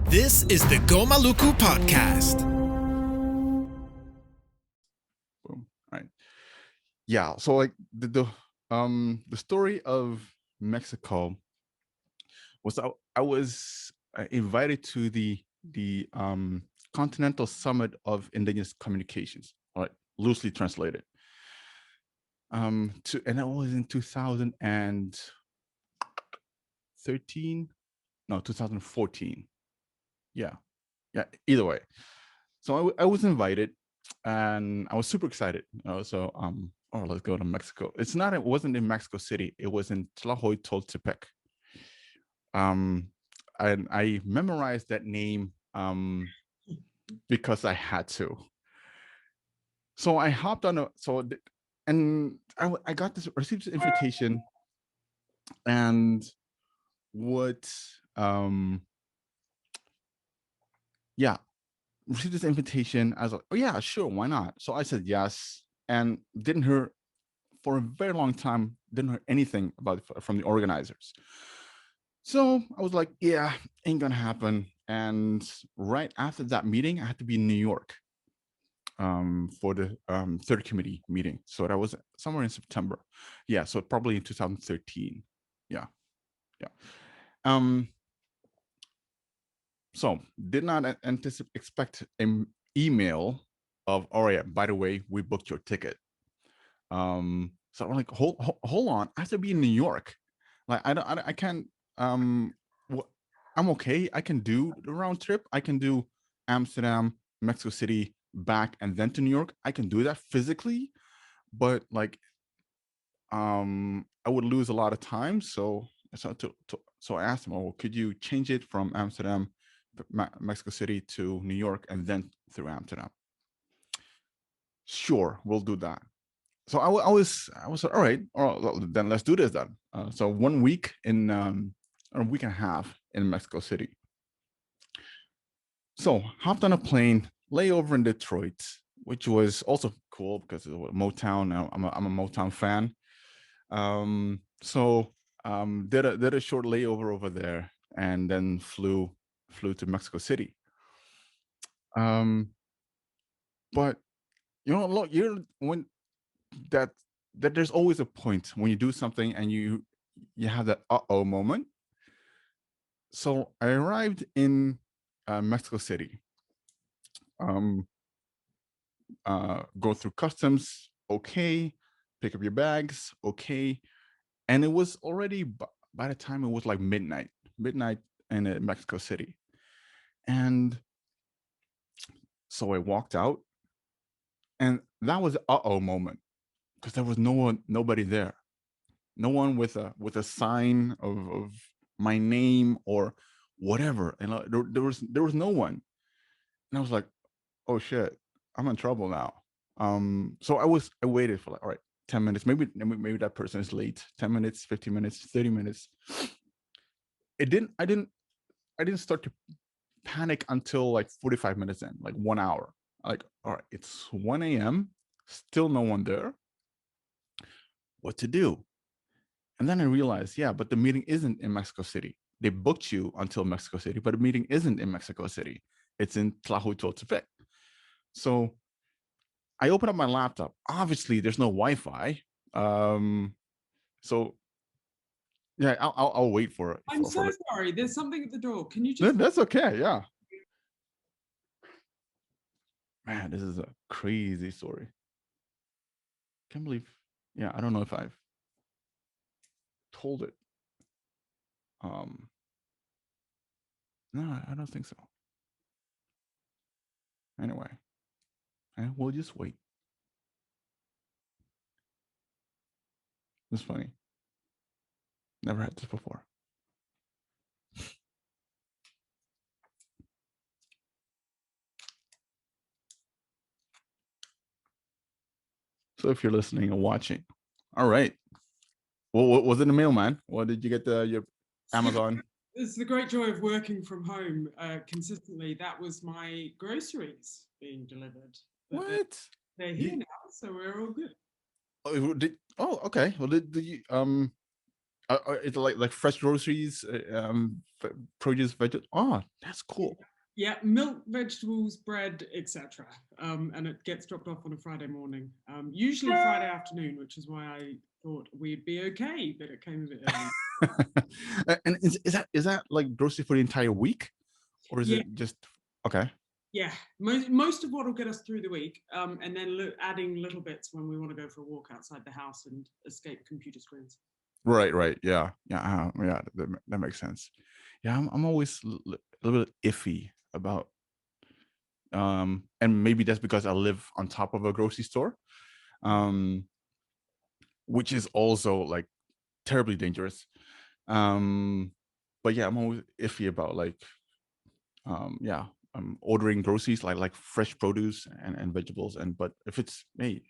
This is the Gomaluku podcast. Boom. All right. Yeah. So like the story of Mexico was I was invited to the Continental Summit of Indigenous Communications, all right, loosely translated. And that was in 2013, no, 2014. Yeah. Either way. So I was invited, and I was super excited. So let's go to Mexico. It wasn't in Mexico City. It was in Tlahuitoltepec. And I memorized that name because I had to. So I hopped on I received this invitation, and what received this invitation. I was like, oh yeah, sure, why not? So I said yes, and didn't hear for a very long time, didn't hear anything about it from the organizers. So I was like, yeah, ain't gonna happen. And right after that meeting, I had to be in New York for the third committee meeting. So that was somewhere in September. Yeah, so probably in 2013. Yeah. So did not expect an email of, all right, by the way, we booked your ticket. So I'm like, hold on, I have to be in New York. Like I can't. I'm okay. I can do the round trip. I can do Amsterdam, Mexico City, back, and then to New York. I can do that physically, but like, I would lose a lot of time. So I asked him, oh, could you change it from Amsterdam, Mexico City to New York, and then through Amsterdam? Sure, we'll do that. So I was all right. Then let's do this then. So 1 week in or a week and a half in Mexico City. So hopped on a plane, layover in Detroit, which was also cool because it was Motown. I'm a Motown fan. So did a short layover over there, and then flew to Mexico City. But look, when that there's always a point when you do something and you have that uh-oh moment. So I arrived in Mexico City. Go through customs, okay. Pick up your bags, okay. And it was already, by the time it was like midnight in Mexico City. And so I walked out, and that was the uh-oh moment, because there was nobody there. No one with a sign of my name or whatever. And there was no one. And I was like, oh shit, I'm in trouble now. So I waited for like, all right, 10 minutes. Maybe that person is late. 10 minutes, 15 minutes, 30 minutes. I didn't start to panic until like 45 minutes in, like 1 hour. Like, all right, it's 1 a.m. Still no one there. What to do? And then I realized, yeah, but the meeting isn't in Mexico City. They booked you until Mexico City, but the meeting isn't in Mexico City. It's in Tlahuitoltepec. So I open up my laptop. Obviously, there's no Wi-Fi. So yeah, I'll wait for it. I'm so sorry. There's something at the door. Can you just? That's okay. Yeah. Man, this is a crazy story. Can't believe. Yeah, I don't know if I've told it. No, I don't think so. Anyway, we'll just wait. It's funny. Never had this before. So if you're listening and watching, all right. Well, what was in the mail, man? What did you get? Your Amazon? It's the great joy of working from home consistently. That was my groceries being delivered. But What? They're here now, so we're all good. Oh, okay. Well, did you It's like fresh groceries, produce, vegetable. Oh, that's cool. Yeah, milk, vegetables, bread, etc. And it gets dropped off on a Friday morning, usually Friday afternoon, which is why I thought we'd be okay, but it came a bit early. And is that like grocery for the entire week, or is it just okay? Yeah, most of what will get us through the week, and then adding little bits when we want to go for a walk outside the house and escape computer screens. Right. Yeah. That makes sense. Yeah, I'm always a little bit iffy about, and maybe that's because I live on top of a grocery store, which is also like terribly dangerous. But yeah, I'm always iffy about like, ordering groceries like fresh produce and vegetables. But if it's me,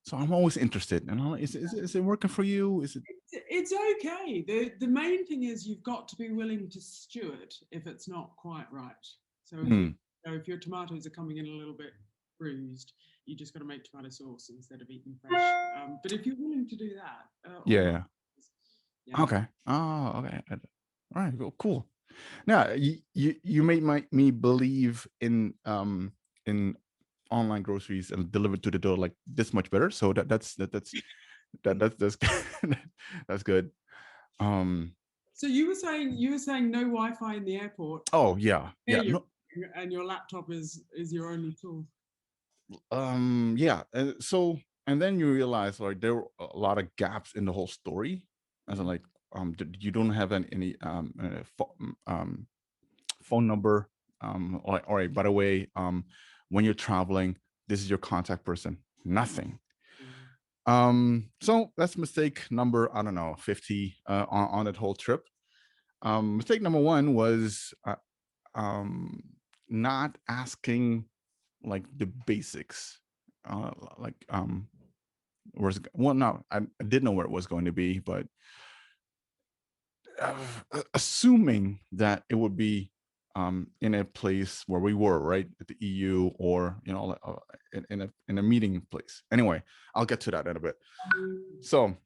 so I'm always interested. And is it working for you? Is it? It's okay. The main thing is you've got to be willing to stew it if it's not quite right. So if your tomatoes are coming in a little bit bruised, you just got to make tomato sauce instead of eating fresh. But if you're willing to do that, Yeah. Okay. Oh, okay. All right. Cool. Now you made me believe in online groceries and delivered to the door like this much better. So that's that's good. So you were saying no Wi-Fi in the airport. Oh yeah. No. And your laptop is your only tool. Yeah. And then you realize like there were a lot of gaps in the whole story, as in like you don't have any phone number. All right, by the way, when you're traveling, this is your contact person. Nothing. So that's mistake number, I don't know, 50 on that whole trip. Mistake number one was not asking like the basics. No, I did know where it was going to be, but assuming that it would be in a place where we were, right, at the EU, or in a meeting place. Anyway, I'll get to that in a bit. So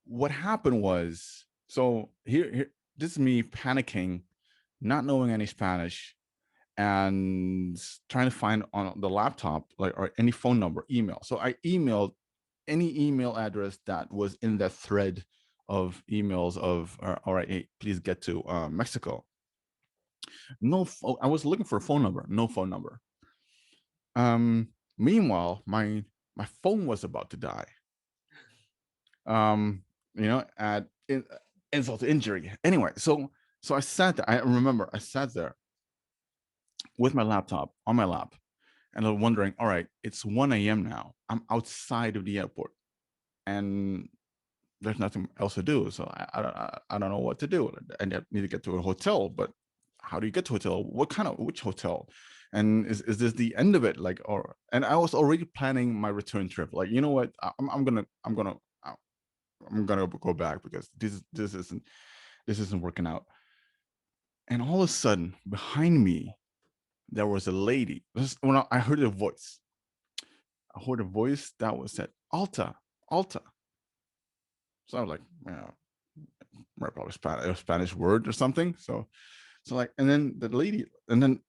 what happened was, so here this is me panicking, not knowing any Spanish, and trying to find on the laptop like or any phone number, email. So I emailed any email address that was in that thread of emails of all right, hey, please get to Mexico. I was looking for a phone number, no phone number. Meanwhile, my phone was about to die. At insult to injury. Anyway, so I sat there. I remember I sat there with my laptop on my lap, and I'm wondering, all right, it's 1 a.m. now. I'm outside of the airport, and there's nothing else to do. So I don't know what to do. I need to get to a hotel, but how do you get to a hotel? Which hotel? And is this the end of it? And I was already planning my return trip. Like, you know what? I'm gonna go back because this isn't working out. And all of a sudden, behind me, there was a lady. When I heard a voice. I heard a voice that was said, Alta. So I was like, probably a Spanish word or something. So like, and then the lady, and then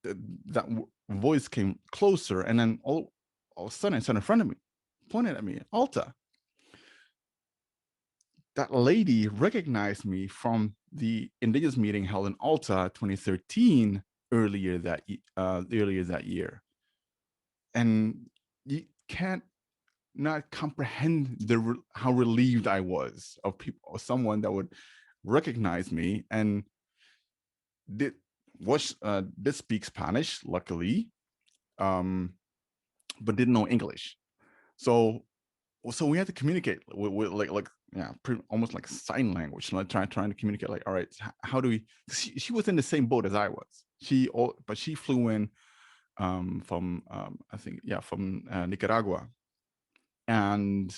that voice came closer, and then all of a sudden it's in front of me, pointed at me, Alta. That lady recognized me from the Indigenous meeting held in Alta 2013 earlier that year. And you can't not comprehend how relieved I was of people, or someone that would recognize me and did speak Spanish, luckily, but didn't know English. So we had to communicate with almost like sign language, like trying to communicate. Like, all right, how do we? She was in the same boat as I was. But she flew in from from Nicaragua, and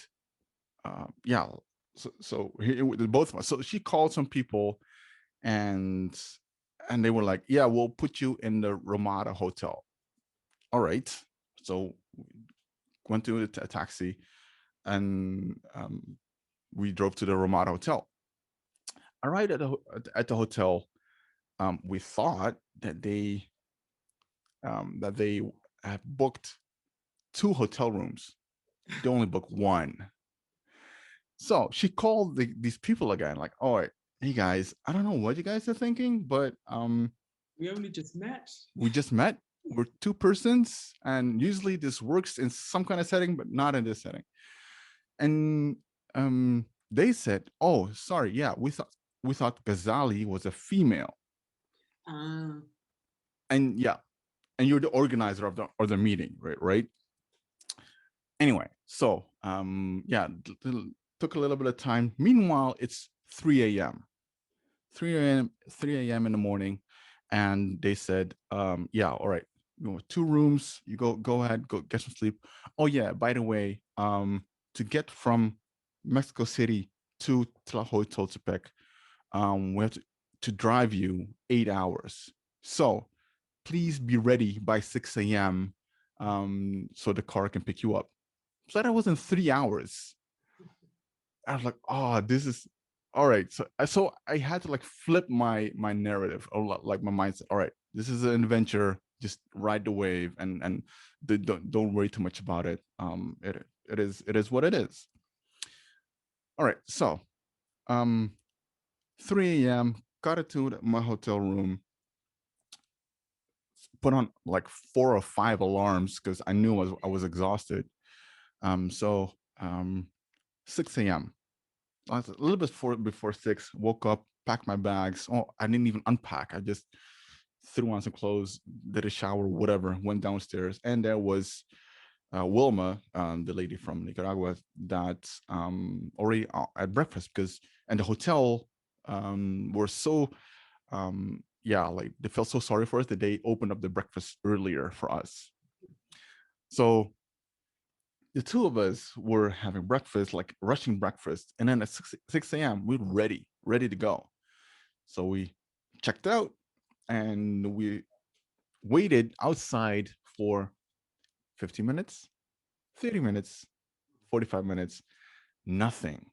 so here both of us. So she called some people, and they were like, yeah, we'll put you in the Ramada hotel. All right. So went to a taxi, and we drove to the Ramada Hotel. Arrived at the hotel. We thought that they have booked 2 hotel rooms. They only booked 1. So she called these people again, like, "All right, hey guys, I don't know what you guys are thinking, but we only just met. We just met. We're 2 persons, and usually this works in some kind of setting, but not in this setting." And they said, "Oh, sorry, yeah, we thought Ghazali was a female." And yeah, and you're the organizer of the meeting, right? Anyway, so yeah, took a little bit of time. Meanwhile, it's 3 a.m. 3 a.m. in the morning, and they said, yeah, all right, 2 rooms. You go ahead, go get some sleep. Oh yeah, by the way, to get from Mexico City to Tlahuitoltepec, we have to drive you 8 hours. So please be ready by 6 a.m. So the car can pick you up. So that was in 3 hours. I was like, oh, this is all right. So I had to like flip my narrative, or like my mindset. All right, this is an adventure. Just ride the wave, and don't worry too much about it. It is what it is. All right, so 3 a.m. got into my hotel room, put on like 4 or 5 alarms because I knew I was exhausted. So 6 a.m. a little bit before 6, woke up, packed my bags. Oh, I didn't even unpack. I just threw on some clothes, did a shower, whatever, went downstairs. And there was Wilma, the lady from Nicaragua, that already at breakfast, and the hotel were so, yeah, like they felt so sorry for us that they opened up the breakfast earlier for us. So the 2 of us were having breakfast, like rushing breakfast. And then at 6 a.m., we were ready to go. So we checked out and we waited outside for 50 minutes, 30 minutes, 45 minutes, nothing.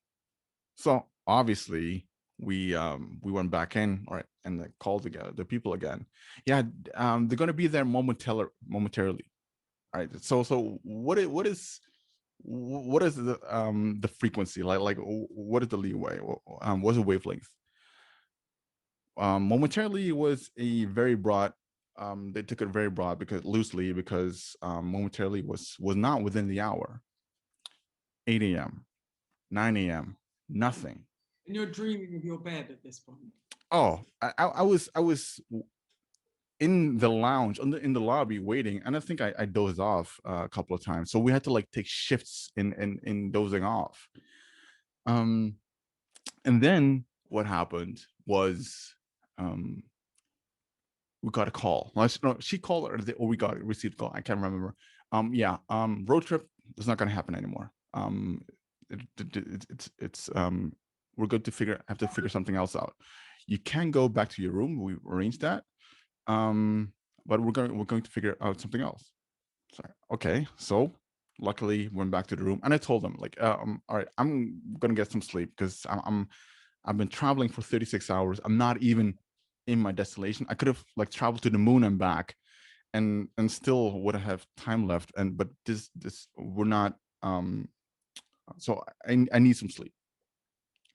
So obviously we went back in, all right, and called the people again. Yeah, they're gonna be there momentarily. All right. So what is the frequency like what is the leeway? What's the wavelength? Momentarily was a very broad. They took it very broad because momentarily was not within the hour. 8 a.m., 9 a.m., nothing. And you're dreaming of your bed at this point. Oh, I was in the lounge, in the lobby waiting, and I think I dozed off a couple of times. So we had to like take shifts in dozing off. And then what happened was we got a call. No, she called, or we received a call. I can't remember. Yeah. Road trip is not going to happen anymore. It's we're good to have to figure something else out. You can go back to your room. We arranged that. But we're going to figure out something else. Sorry. Okay. So luckily went back to the room, and I told them like, all right, I'm gonna get some sleep because I've been traveling for 36 hours. I'm not even in my destination. I could have like traveled to the moon and back, and still would have time left. But this we're not. So I need some sleep.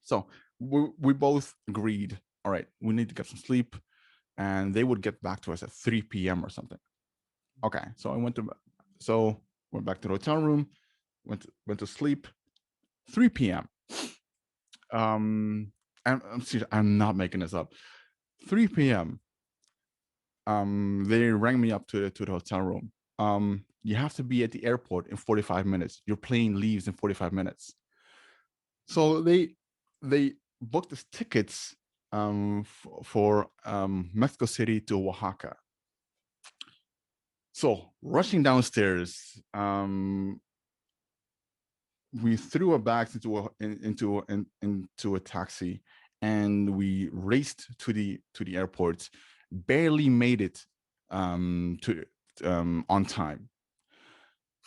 So we both agreed. All right, we need to get some sleep, and they would get back to us at 3 p.m. or something. Okay, so went back to the hotel room, went to sleep. 3 p.m. And I'm serious, I'm not making this up. 3 p.m. They rang me up to the hotel room. You have to be at the airport in 45 minutes. Your plane leaves in 45 minutes. So they booked us tickets for Mexico City to Oaxaca. So rushing downstairs, we threw our bags into a taxi, and we raced to the airport. Barely made it on time.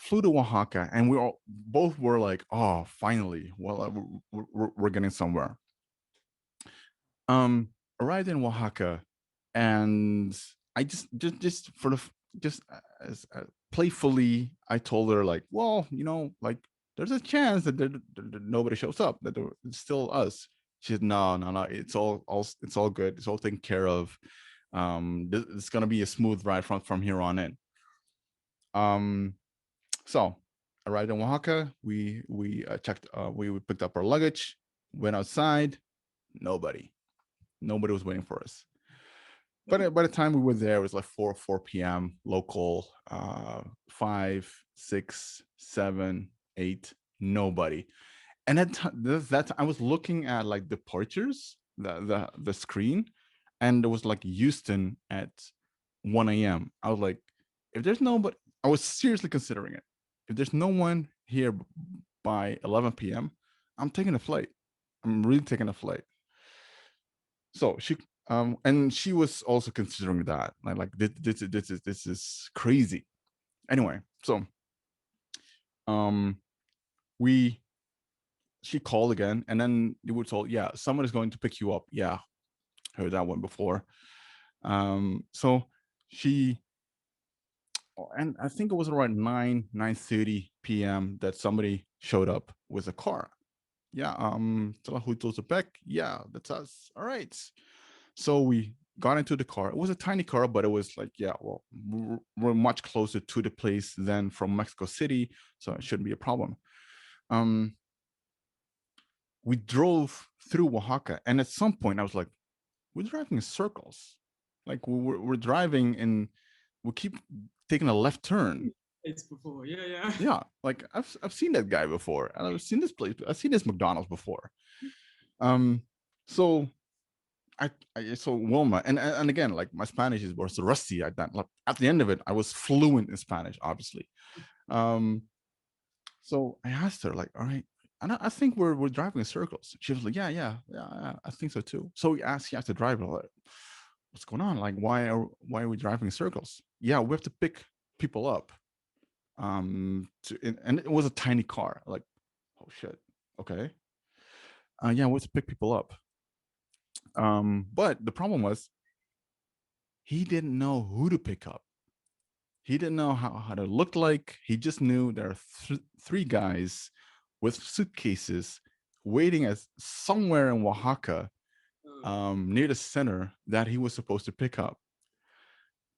flew to Oaxaca, and we all both were like, oh, finally, well, we're getting somewhere. Arrived in Oaxaca, and I just for the just as playfully, I told her like, well, like there's a chance that nobody shows up, that it's still us. She said, no, it's all good. It's all taken care of. It's gonna be a smooth ride from here on in. So arrived in Oaxaca. We checked. We picked up our luggage. Went outside. Nobody was waiting for us. But by the time we were there, it was like 4 p.m. local. 5, 6, 7, 8. Nobody. And that I was looking at like departures, the screen, and there was like Houston at 1 a.m. I was like, if there's nobody, I was seriously considering it. If there's no one here by 11 p.m., I'm taking a flight. I'm really taking a flight. So she and she was also considering that. Like this is crazy. Anyway, so she called again, and then we were told, yeah, someone is going to pick you up. Yeah, heard that one before. So she, and I think it was around 9:30 p.m. that somebody showed up with a car. Yeah, yeah, that's us. All right. So we got into the car. It was a tiny car, but it was like, yeah, well, we're much closer to the place than from Mexico City, so it shouldn't be a problem. We drove through Oaxaca, and at some point I was like, we're driving in circles. Like we're driving and we keep taking a left turn. It's before, yeah. Yeah, like I've seen that guy before, and I've seen this place. I've seen this McDonald's before. So I saw Wilma, and again, like my Spanish was rusty at that. Like, at the end of it, I was fluent in Spanish, obviously. So I asked her, like, all right, and I think we're driving in circles. She was like, yeah, I think so too. So we asked the driver, like, what's going on? Like, why are we driving in circles? Yeah, we have to pick people up. And it was a tiny car. Like, oh shit, okay. Yeah, we have to pick people up. But the problem was he didn't know who to pick up. He didn't know how to look like. He just knew there are three guys with suitcases waiting as somewhere in Oaxaca, near the center, that he was supposed to pick up.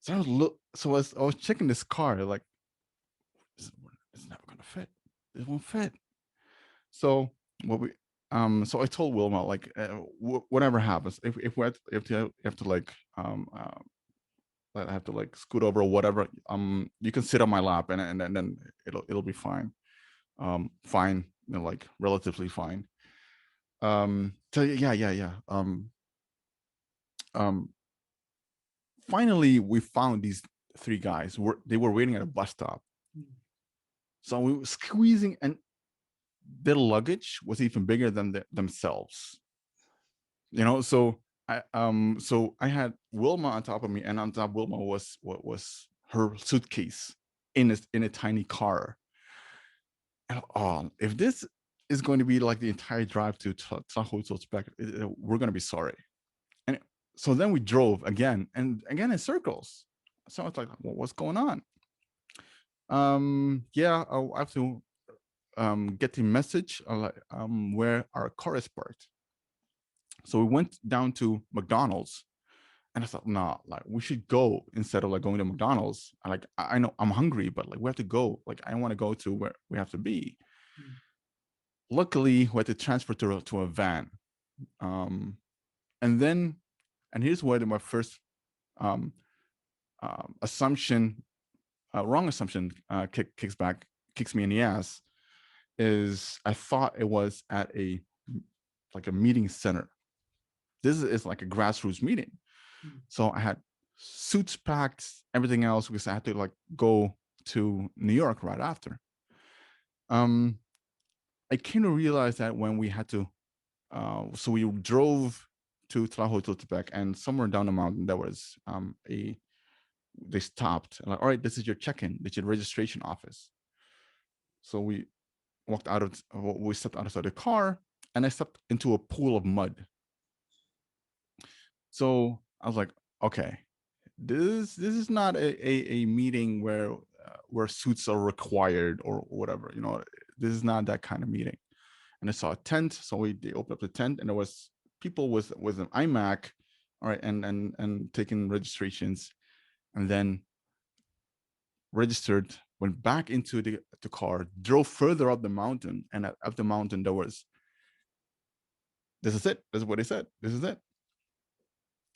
So I was checking this car, like, it's never gonna fit. It won't fit. So so I told Wilma, like, whatever happens, if we have to like I have to like scoot over or whatever, you can sit on my lap, and then it'll be fine. Fine, like relatively fine. So yeah. Finally we found these three guys. They were waiting at a bus stop. So we were squeezing, and their luggage was even bigger than themselves. So I had Wilma on top of me, and on top of Wilma was her suitcase in a tiny car. And if this is going to be like the entire drive to Tlahuitoltepec, we're going to be sorry. And so then we drove again and again in circles. So it's like, well, what's going on? Yeah, I have to get the message where our car is parked. So we went down to McDonald's, and I thought, nah, like we should go instead of like going to McDonald's. I know I'm hungry, but like we have to go. Like I want to go to where we have to be. Luckily, we had to transfer to a van. And here's where my first assumption, wrong assumption, kicks me in the ass. Is I thought it was at a meeting center. This is like a grassroots meeting. So I had suits packed, everything else, because I had to like go to New York right after. I came to realize that when we had to, so we drove to Tlahuitoltepec, and somewhere down the mountain there was they stopped and like, all right, this is your check-in, this is your registration office. So we stepped outside the car, and I stepped into a pool of mud. So I was like, okay, this is not a meeting where suits are required or whatever. This is not that kind of meeting. And I saw a tent, so they opened up the tent, and there was people with an iMac, all right, and taking registrations, and then registered, went back into the car, drove further up the mountain, and up the mountain there was, this is it. This is what they said. This is it.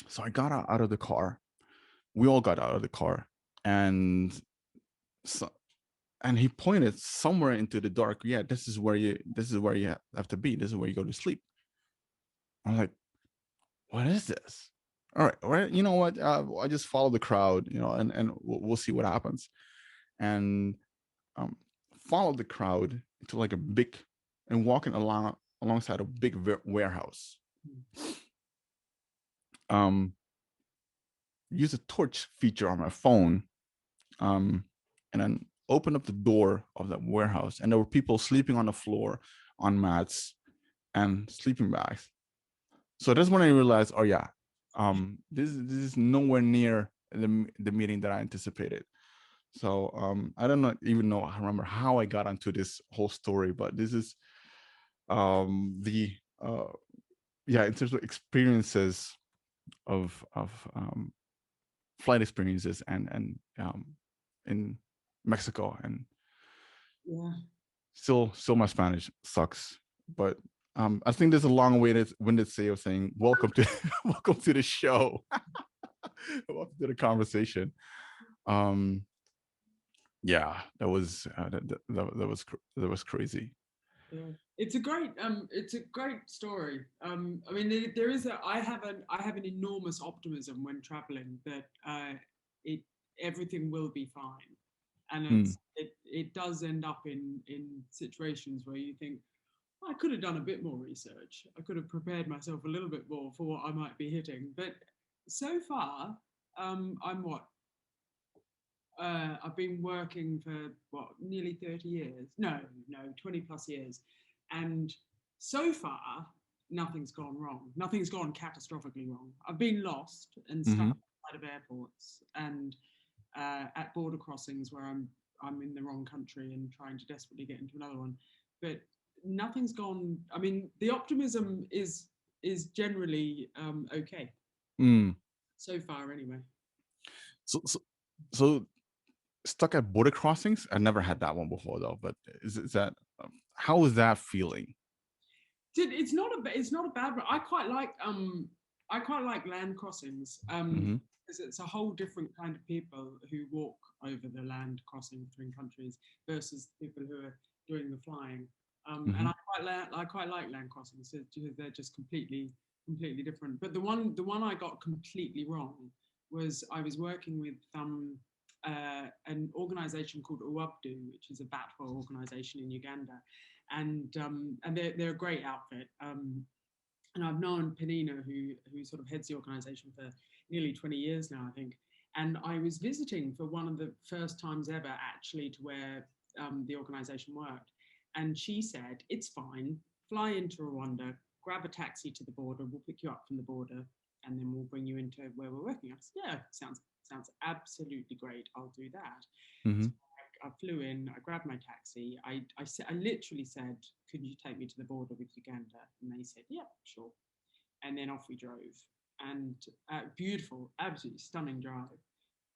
So I got out of the car. We all got out of the car, and he pointed somewhere into the dark. Yeah, this is where you have to be. This is where you go to sleep. I'm like, what is this? All right. You know what? I just follow the crowd, and we'll see what happens. And followed the crowd into like a big, and walking alongside a big warehouse. Use a torch feature on my phone, and then open up the door of that warehouse, and there were people sleeping on the floor on mats and sleeping bags. So that's when I realized, oh yeah, this is nowhere near the meeting that I anticipated. So I don't even know. I remember how I got onto this whole story, but this is in terms of experiences of flight experiences and in Mexico, and still my Spanish sucks, but I think there's a long-winded say of saying welcome to welcome to the show. Welcome to the conversation. Yeah, that was crazy. Yeah, it's a great story. I mean, I have an enormous optimism when traveling that everything will be fine, and it does end up in situations where you think, I could have done a bit more research. I could have prepared myself a little bit more for what I might be hitting. But so far, I've been working for nearly 30 years. No, 20 plus years. And so far, nothing's gone wrong. Nothing's gone catastrophically wrong. I've been lost and stuck outside of airports and at border crossings where I'm in the wrong country and trying to desperately get into another one. But nothing's gone. I mean, the optimism is generally okay. So far, anyway. So stuck at border crossings? I never had that one before though. But is that how is that feeling? It's not a bad one. I quite like land crossings. It's a whole different kind of people who walk over the land crossing between countries versus people who are doing the flying. And I quite like land crossings because they're just completely different. But the one I got completely wrong was I was working with an organization called UABDU, which is a Batwa organization in Uganda, and they're a great outfit. And I've known Penina, who sort of heads the organization for nearly 20 years now, I think. And I was visiting for one of the first times ever actually to where the organization worked. And she said, it's fine, fly into Rwanda, grab a taxi to the border, we'll pick you up from the border, and then we'll bring you into where we're working. I said, yeah, sounds absolutely great. I'll do that. So I flew in, I grabbed my taxi. I literally said, could you take me to the border with Uganda? And they said, yeah, sure. And then off we drove. And beautiful, absolutely stunning drive.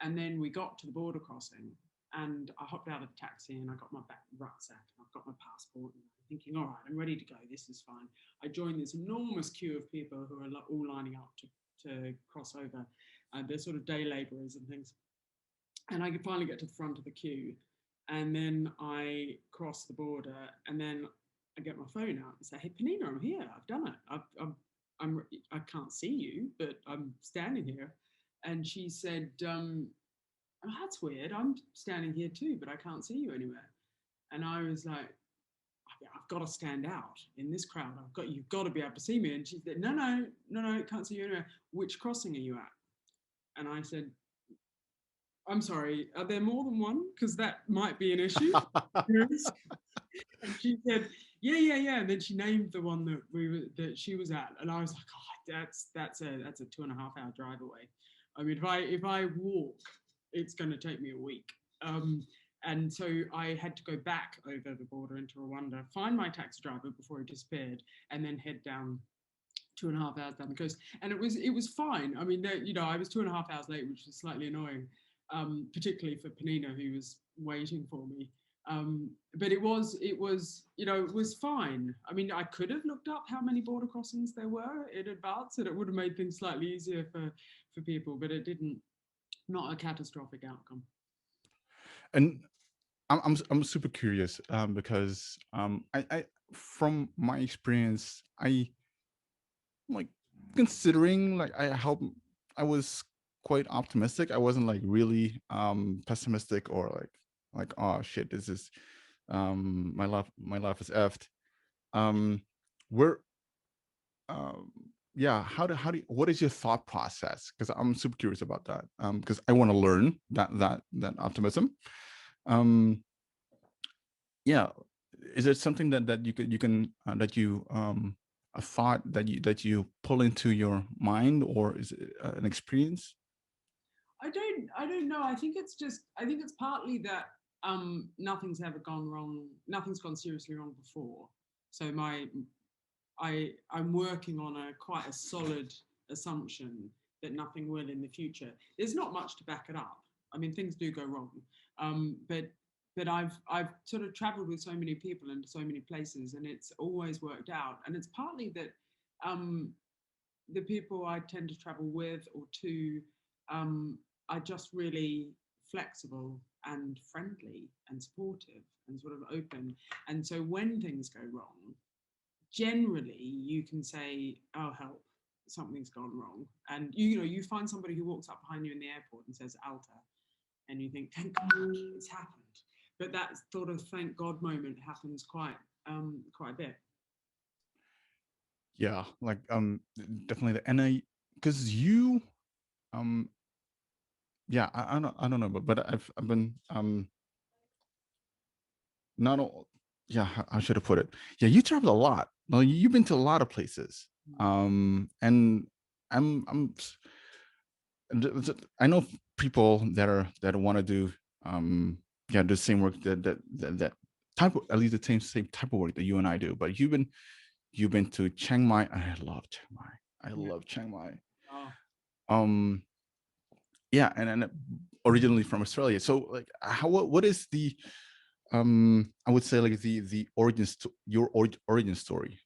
And then we got to the border crossing and I hopped out of the taxi and I got my rucksack and I've got my passport and I'm thinking, all right, I'm ready to go. This is fine. I joined this enormous queue of people who are all lining up to cross over. They're sort of day laborers and things. And I could finally get to the front of the queue. And then I cross the border and then I get my phone out and say, hey, Penina, I'm here. I've done it. I can't see you, but I'm standing here. And she said, oh, that's weird. I'm standing here too, but I can't see you anywhere. And I was like, I've got to stand out in this crowd. You've got to be able to see me. And she said, no, can't see you anywhere. Which crossing are you at? And I said, I'm sorry, are there more than one? Because that might be an issue. And she said, yeah. And then she named the one that she was at, and I was like, oh, that's a 2.5 hour drive away. I mean, if I walk, it's going to take me a week. And so I had to go back over the border into Rwanda, find my taxi driver before he disappeared, and then head down 2.5 hours down the coast. And it was fine. I mean, I was 2.5 hours late, which was slightly annoying, particularly for Panina, who was waiting for me. But it was fine. I mean, I could have looked up how many border crossings there were in advance, and it would have made things slightly easier for people, but it didn't. Not a catastrophic outcome. And I'm super curious because I from my experience, I like considering like I was quite optimistic. I wasn't like really pessimistic or like oh shit, this is my life is effed. Where yeah, how do what is your thought process? Because I'm super curious about that. Because I want to learn that optimism. Yeah, is it something that you can that you a thought that you pull into your mind, or is it an experience? I don't know. I think it's partly that nothing's ever gone wrong. Nothing's gone seriously wrong before. So I'm working on quite a solid assumption that nothing will in the future. There's not much to back it up. I mean, things do go wrong, but I've sort of travelled with so many people into so many places, and it's always worked out. And it's partly that the people I tend to travel with or to are just really flexible and friendly and supportive and sort of open. And so when things go wrong, generally you can say, oh help, something's gone wrong, and you find somebody who walks up behind you in the airport and says Alta, and you think thank God it's happened. But that sort of thank God moment happens quite a bit. Yeah, like definitely and I because you um yeah, I don't know, but I've been not all, yeah, how should I put it? Yeah, you travel a lot. No, you've been to a lot of places. And I'm I know people that want to do yeah, the same work that type of, at least the same type of work that you and I do. But you've been to Chiang Mai. I love Chiang Mai. I love Chiang Mai. Oh. Yeah, and originally from Australia. So like how what is the I would say like the your origin story,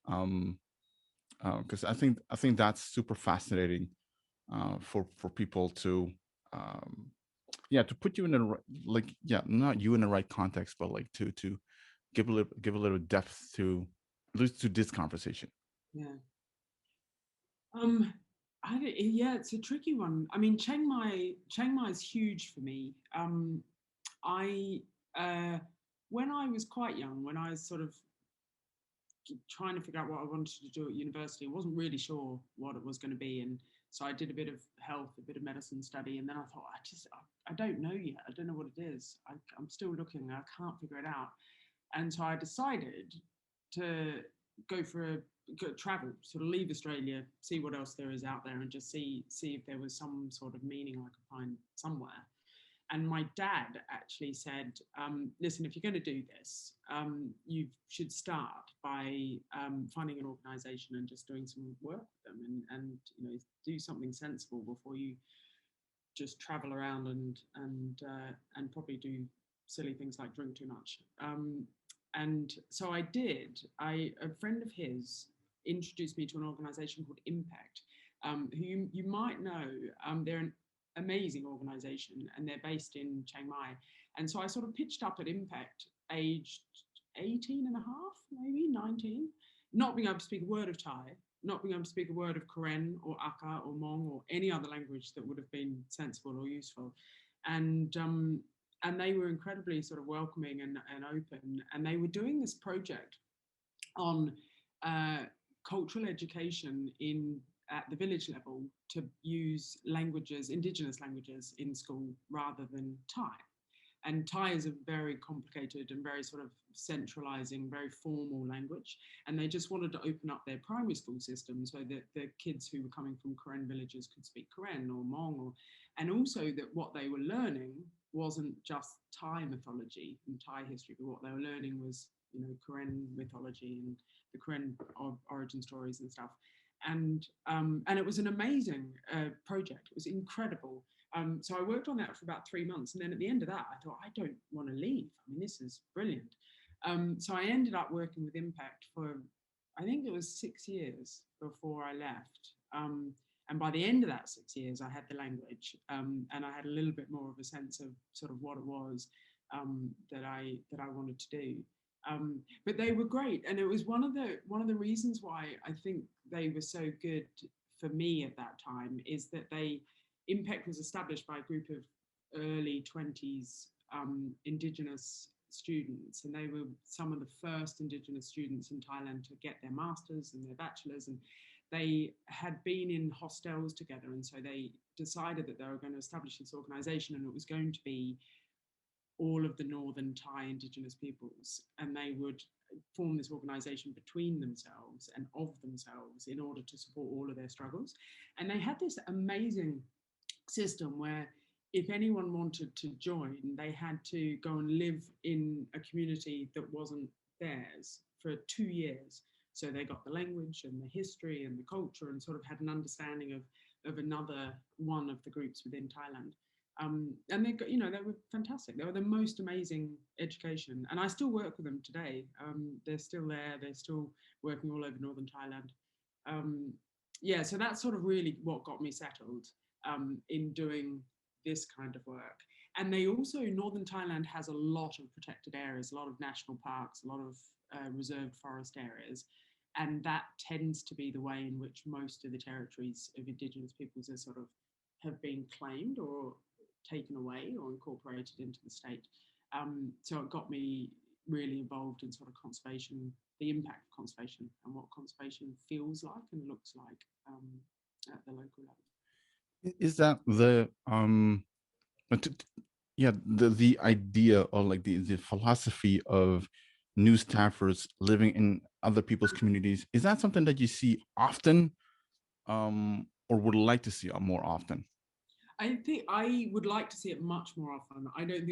because I think that's super fascinating for people to yeah, to put you in the like, yeah, not you in the right context, but like to give a little depth to at least to this conversation. Yeah. Yeah, it's a tricky one. I mean, Chiang Mai is huge for me. I when I was quite young, when I was sort of trying to figure out what I wanted to do at university, I wasn't really sure what it was going to be, and so I did a bit of health, a bit of medicine study, and then I thought, I don't know yet. I don't know what it is. I'm still looking. I can't figure it out, and so I decided to travel, sort of leave Australia, see what else there is out there, and just see if there was some sort of meaning I could find somewhere. And my dad actually said, listen, if you're going to do this, you should start by finding an organization and just doing some work with them, and do something sensible before you just travel around and probably do silly things like drink too much. And so I did. A friend of his introduced me to an organization called Impact, who you might know. They're an amazing organization, and they're based in Chiang Mai. And so I sort of pitched up at Impact aged 18 and a half, maybe 19, not being able to speak a word of Thai, not being able to speak a word of Karen or Aka or Hmong or any other language that would have been sensible or useful. And they were incredibly sort of welcoming and open. And they were doing this project on cultural education in at the village level to use languages, Indigenous languages in school rather than Thai. And Thai is a very complicated and very sort of centralizing, very formal language. And they just wanted to open up their primary school system so that the kids who were coming from Karen villages could speak Karen or Hmong, and also that what they were learning wasn't just Thai mythology and Thai history, but what they were learning was, Karen mythology and the Karen origin stories and stuff. And it was an amazing project. It was incredible. So I worked on that for about 3 months. And then at the end of that, I thought, I don't want to leave. I mean, this is brilliant. So I ended up working with Impact for, I think it was 6 years before I left. And by the end of that 6 years, I had the language, and I had a little bit more of a sense of sort of what it was that I wanted to do. But they were great, and it was one of the reasons why I think they were so good for me at that time is that Impact was established by a group of early 20s Indigenous students, and they were some of the first Indigenous students in Thailand to get their masters and their bachelors, and they had been in hostels together, and so they decided that they were going to establish this organization, and it was going to be all of the Northern Thai Indigenous peoples, and they would form this organization between themselves and of themselves in order to support all of their struggles. And they had this amazing system where if anyone wanted to join, they had to go and live in a community that wasn't theirs for 2 years. So they got the language and the history and the culture and sort of had an understanding of another one of the groups within Thailand. And they got, they were fantastic. They were the most amazing education. And I still work with them today. They're still there. They're still working all over Northern Thailand. So that's sort of really what got me settled in doing this kind of work. And they also, Northern Thailand has a lot of protected areas, a lot of national parks, a lot of reserved forest areas. And that tends to be the way in which most of the territories of Indigenous peoples are sort of have been claimed or taken away or incorporated into the state. So it got me really involved in sort of conservation, the impact of conservation and what conservation feels like and looks like at the local level. Is that the the idea or like the philosophy of new staffers living in other people's communities, is that something that you see often or would like to see more often? I think I would like to see it much more often. I don't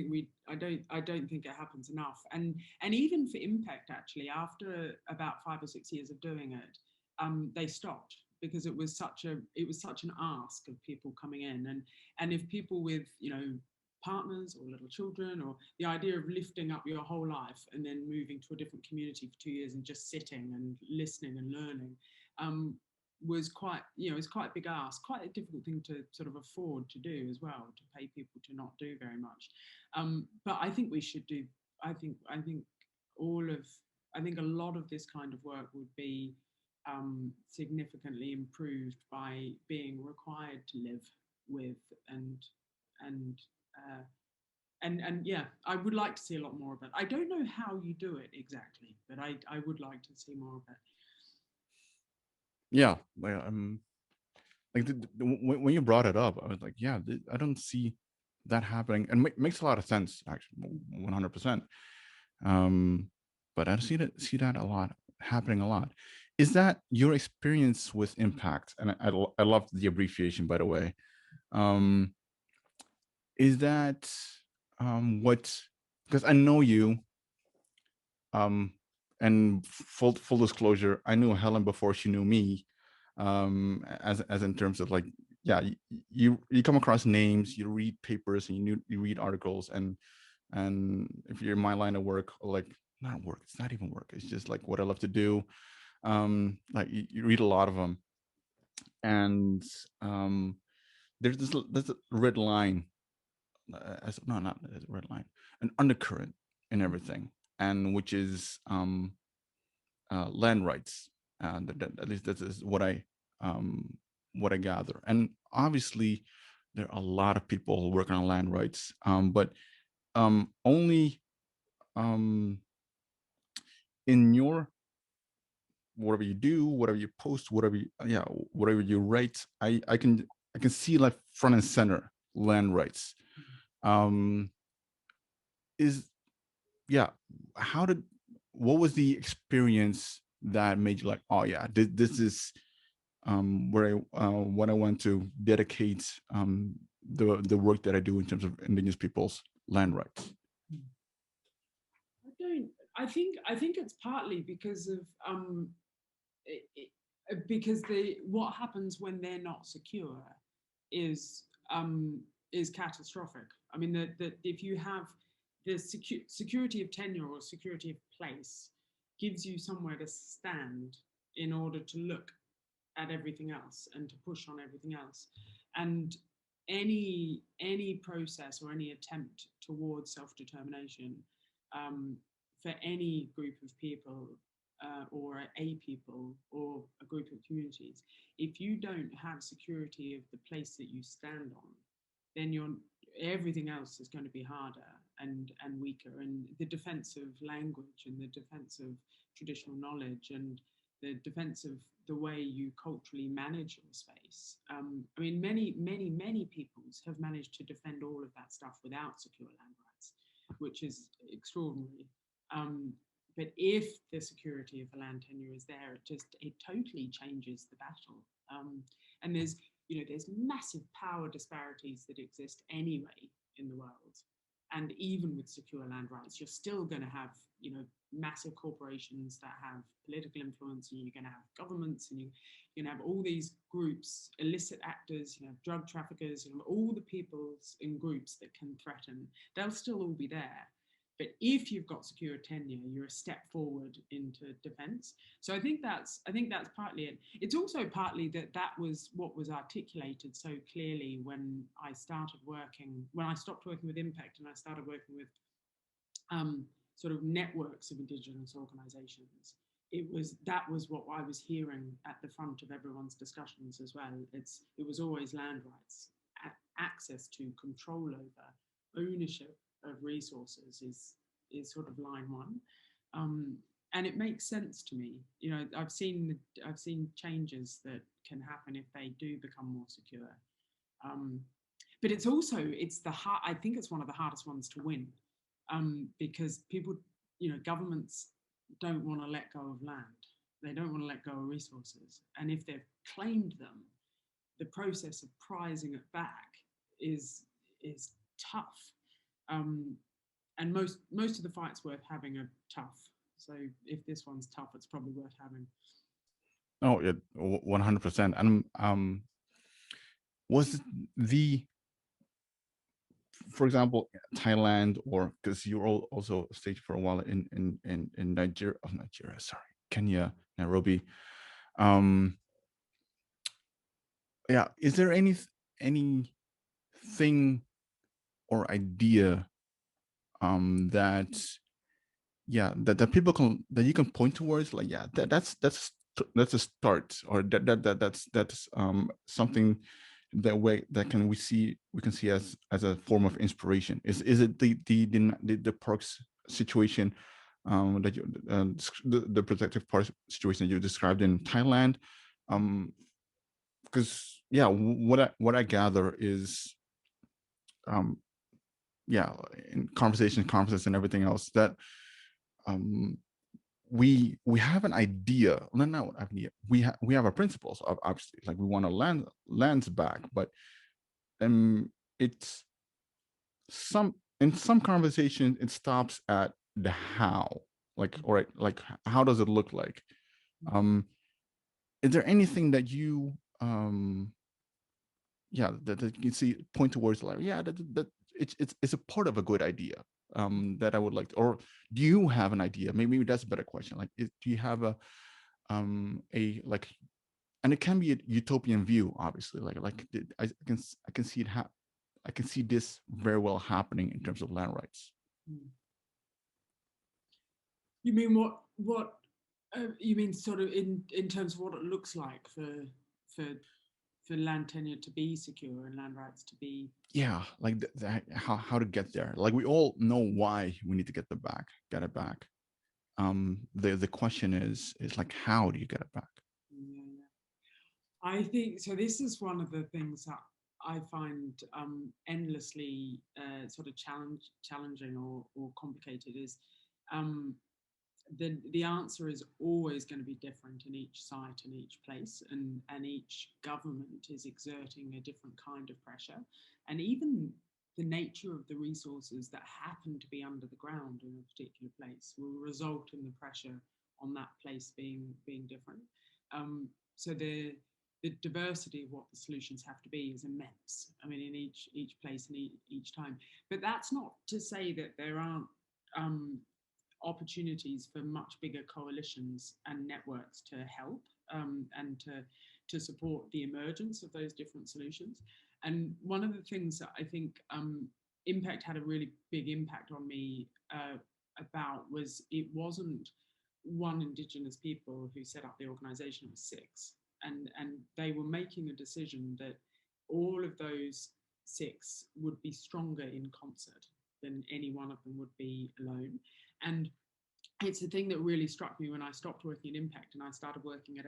think it happens enough. And even for Impact, actually, after about 5 or 6 years of doing it, they stopped because it was such an ask of people coming in. And if people with, partners or little children, or the idea of lifting up your whole life and then moving to a different community for 2 years and just sitting and listening and learning, was quite, it's quite a big ask, quite a difficult thing to sort of afford to do as well, to pay people to not do very much. But I think we should do, I think a lot of this kind of work would be significantly improved by being required to live with and I would like to see a lot more of it. I don't know how you do it exactly, but I would like to see more of it. Yeah, like when you brought it up, I was like, yeah, I don't see that happening, and makes a lot of sense, actually, 100%. But I see that a lot happening a lot. Is that your experience with Impact? And I love the abbreviation, by the way. Is that what? Because I know you. And full disclosure, I knew Helen before she knew me. As in terms of like, yeah, you come across names, you read papers, and you read articles, and if you're in my line of work, or like not work, it's not even work, it's just like what I love to do. Like you read a lot of them, and there's a red line, not a red line, an undercurrent in everything, and which is land rights. At least that is what I gather. And obviously, there are a lot of people working on land rights, but only in your whatever you do, whatever you post, whatever you write, I can see like front and center land rights. Is yeah, what was the experience that made you like, oh yeah, this is where what I want to dedicate the work that I do in terms of Indigenous people's land rights? I think it's partly because of because what happens when they're not secure is catastrophic. I mean, that if you have the security of tenure or security of place gives you somewhere to stand in order to look at everything else and to push on everything else. And any process or any attempt towards self-determination for any group of people or a people or a group of communities, if you don't have security of the place that you stand on, then everything else is going to be harder and weaker. And the defense of language and the defense of traditional knowledge and the defense of the way you culturally manage your space. I mean, many peoples have managed to defend all of that stuff without secure land rights, which is extraordinary. But if the security of the land tenure is there, it totally changes the battle. And there's massive power disparities that exist anyway in the world. And even with secure land rights, you're still going to have, massive corporations that have political influence, and you're going to have governments, and you're going to have all these groups, illicit actors, drug traffickers, all the peoples in groups that can threaten. They'll still all be there. But if you've got secure tenure, you're a step forward into defence. So I think that's partly it. It's also partly that was what was articulated so clearly when I stopped working with Impact and I started working with sort of networks of Indigenous organisations. That was what I was hearing at the front of everyone's discussions as well. It was always land rights, access to, control over, ownership of resources is sort of line one, and it makes sense to me. I've seen changes that can happen if they do become more secure, but it's I think it's one of the hardest ones to win, because people, governments don't want to let go of land. They don't want to let go of resources, and if they've claimed them, the process of prizing it back is tough. And most of the fights worth having are tough. So if this one's tough, it's probably worth having. Oh, yeah, 100%. And was for example, Thailand, or because you were also stayed for a while in Nigeria, Kenya, Nairobi. Yeah, is there anything or idea that people that you can point towards, like, yeah, that's a start, or that's something that we can see as a form of inspiration? Is it the parks situation, that you the protective park situation that you described in Thailand? Because what I gather is in conferences and everything else, that we have an idea. Well, not an idea. We have our principles, obviously, like we want our lands back, but it's in some conversations it stops at the how. Like, all right, like, how does it look like? Is there anything that you that you see point towards, like, that it's a part of a good idea that I would like to, or do you have an idea? Maybe that's a better question. Like, do you have a like, and it can be a utopian view, obviously, like I can see it I can see this very well happening in terms of land rights. You mean what you mean sort of in terms of what it looks like for land tenure to be secure and land rights to be, like how to get there? Like, we all know why we need to get it back, the question is like, how do you get it back? Yeah. I think so. This is one of the things that I find endlessly sort of challenging or complicated. Is the answer is always going to be different in each site and each place, and each government is exerting a different kind of pressure, and even the nature of the resources that happen to be under the ground in a particular place will result in the pressure on that place being different. So the diversity of what the solutions have to be is immense. I mean, in each place and each time. But that's not to say that there aren't opportunities for much bigger coalitions and networks to help and to support the emergence of those different solutions. And one of the things that I think Impact had a really big impact on me about was it wasn't one Indigenous people who set up the organisation, it was 6. And they were making a decision that all of those 6 would be stronger in concert than any one of them would be alone. And it's the thing that really struck me when I stopped working in Impact and I started working at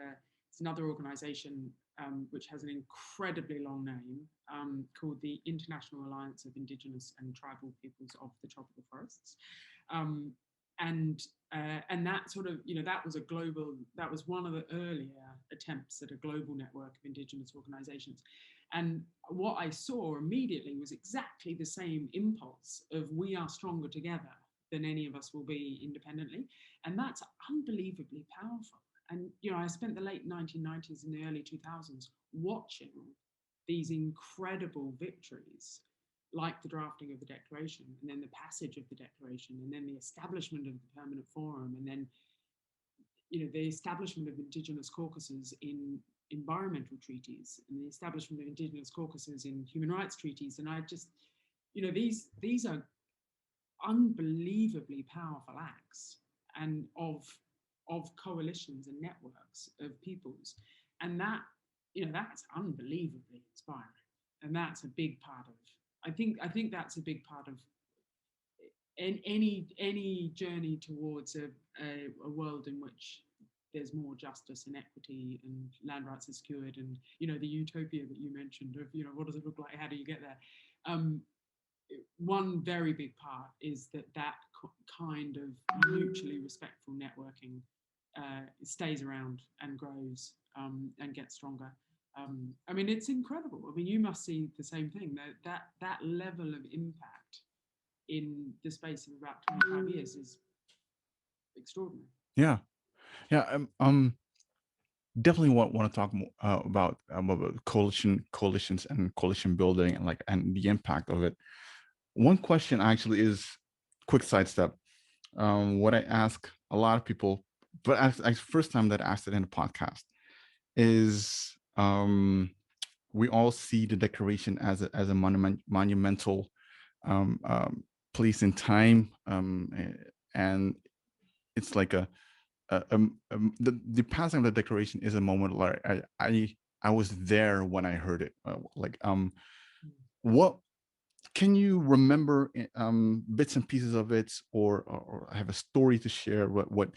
it's another organisation which has an incredibly long name called the International Alliance of Indigenous and Tribal Peoples of the Tropical Forests. And that sort of, that was one of the earlier attempts at a global network of Indigenous organisations. And what I saw immediately was exactly the same impulse of we are stronger together than any of us will be independently. And that's unbelievably powerful. And, I spent the late 1990s and the early 2000s watching these incredible victories, like the drafting of the Declaration, and then the passage of the Declaration, and then the establishment of the Permanent Forum, and then, the establishment of Indigenous caucuses in environmental treaties, and the establishment of Indigenous caucuses in human rights treaties. And I just, these are unbelievably powerful acts and of coalitions and networks of peoples, and that that's unbelievably inspiring, and that's a big part of I think that's a big part of any journey towards a world in which there's more justice and equity and land rights are secured, and the utopia that you mentioned of what does it look like, how do you get there. One very big part is that kind of mutually respectful networking stays around and grows and gets stronger. I mean, it's incredible. I mean, you must see the same thing. That level of impact in the space of about 25 years is extraordinary. Yeah. Definitely want to talk more about coalitions and coalition building and the impact of it. One question actually is quick sidestep. What I ask a lot of people, but I first time that I asked it in a podcast, is we all see the Declaration as a monumental place in time, and it's like the passing of the Declaration is a moment where I was there when I heard it. What can you remember bits and pieces of it, or have a story to share? What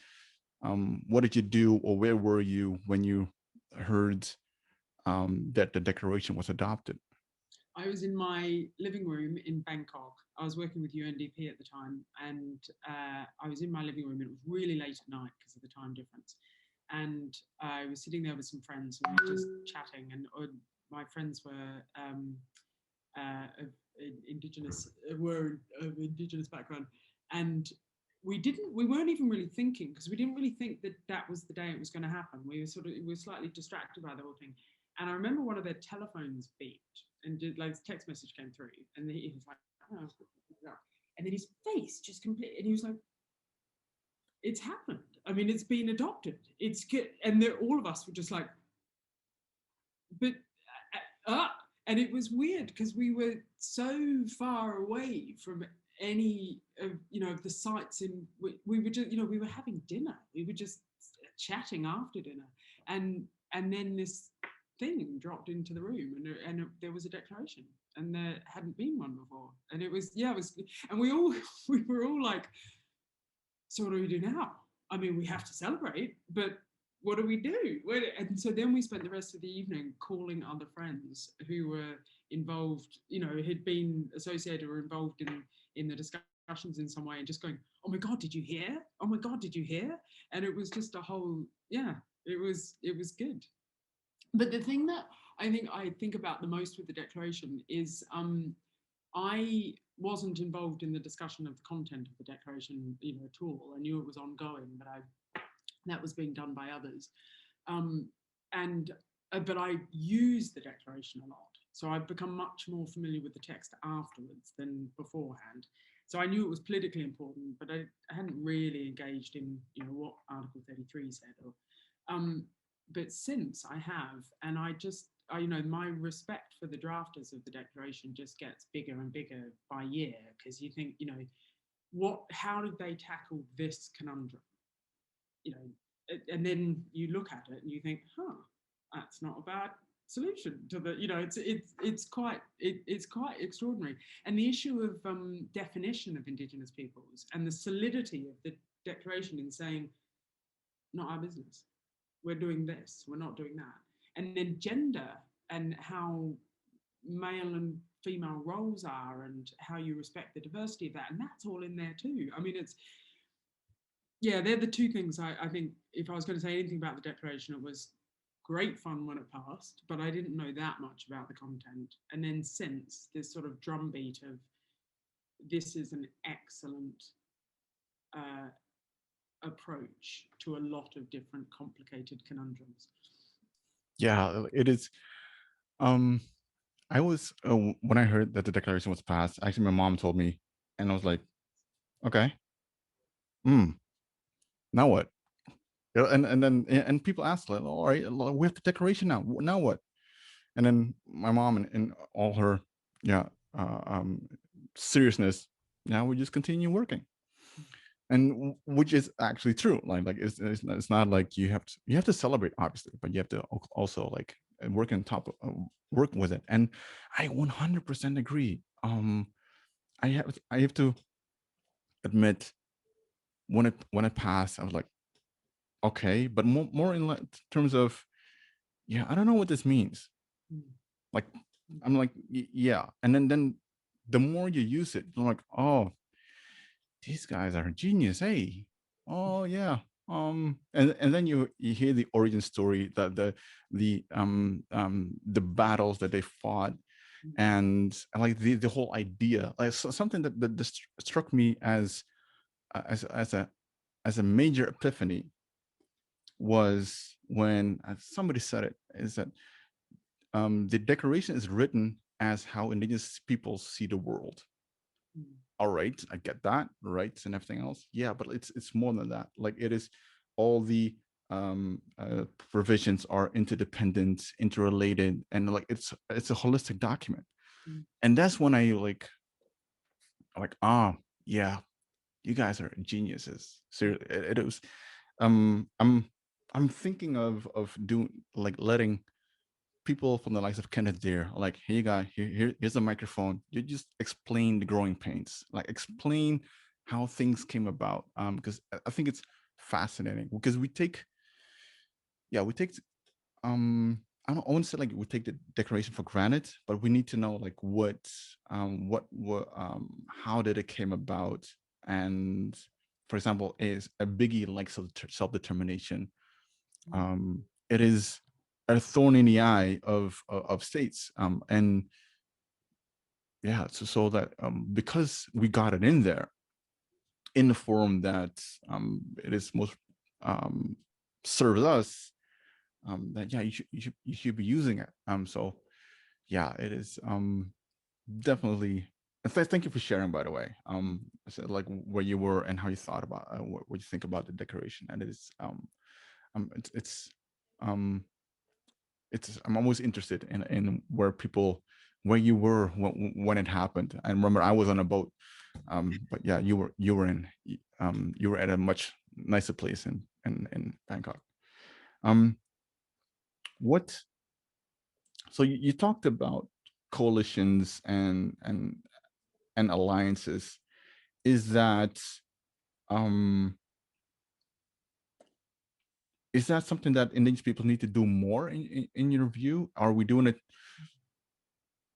did you do, or where were you when you heard that the Declaration was adopted? I was in my living room in Bangkok. I was working with UNDP at the time, and I was in my living room. It was really late at night because of the time difference. And I was sitting there with some friends and we were just chatting, and my friends were of Indigenous background. And we weren't even really thinking, because we didn't really think that was the day it was going to happen. We were slightly distracted by the whole thing. And I remember one of their telephones beeped, and text message came through, and he was like, oh. And then his face just completely, and he was like, it's happened. I mean, it's been adopted. It's good. And all of us were just like, but and it was weird because we were so far away from any of of the sites in. We were just we were having dinner. We were just chatting after dinner, and then this thing dropped into the room, and there was a declaration, and there hadn't been one before, and it was and we were all like, so what do we do now? I mean, we have to celebrate, but what do we do? And so then we spent the rest of the evening calling other friends who were involved, had been associated or involved in the discussions in some way, and just going, oh my God, did you hear? Oh my God, did you hear? And it was just a whole, it was good. But the thing that I think about the most with the declaration is I wasn't involved in the discussion of the content of the declaration, at all. I knew it was ongoing, but that was being done by others. But I use the declaration a lot. So I've become much more familiar with the text afterwards than beforehand. So I knew it was politically important, but I hadn't really engaged in, what Article 33 said. But since I have, and my respect for the drafters of the declaration just gets bigger and bigger by year, because you think, how did they tackle this conundrum? And then you look at it and you think, that's not a bad solution to the, it's quite extraordinary. And the issue of definition of Indigenous peoples and the solidity of the declaration in saying, not our business, we're doing this, we're not doing that. And then gender and how male and female roles are and how you respect the diversity of that, and that's all in there too. I mean, they're the two things I think, if I was going to say anything about the declaration, it was great fun when it passed, but I didn't know that much about the content. And then since, this sort of drumbeat of, this is an excellent approach to a lot of different complicated conundrums. Yeah, it is. I was when I heard that the declaration was passed, actually my mom told me, and I was like, okay, now what? And then people asked, like, all right, we have the declaration now what? And then my mom in all her seriousness, now we just continue working. And which is actually true. Like it's not like you have to celebrate, obviously, but you have to also like work on top of work with it. And I 100% agree. I have to admit, when it passed, I was like, okay, but more in terms of, I don't know what this means. Like, I'm like, yeah. And then the more you use it, you're like, oh, these guys are genius. Hey, oh yeah. And then you hear the origin story, the battles that they fought, and like the whole idea, like something that struck me as a major epiphany was when somebody said it, is that the declaration is written as how Indigenous peoples see the world. All right, I get that, rights and everything else. Yeah, but it's more than that. Like, it is all the provisions are interdependent, interrelated, and like it's a holistic document. And that's when I like, yeah, you guys are geniuses. Seriously, it was. I'm thinking of doing, like, letting people from the likes of Kenneth there, like, hey, you guys, here's a microphone. You just explain the growing pains, like explain how things came about. Because I think it's fascinating, because we take I don't want to say like we take the declaration for granted, but we need to know like how did it came about. And for example, is a biggie like self-determination. It is a thorn in the eye of states, and yeah, so that because we got it in there in the form that it is most serves us, that you should be using it. So yeah, it is definitely. Thank you for sharing, by the way. So like where you were and how you thought about what you think about the declaration. And it is I'm always interested in where you were when it happened. I remember I was on a boat, but yeah, you were at a much nicer place in Bangkok. So you talked about coalitions and alliances. Is that is that something that Indigenous people need to do more in your view? Are we doing it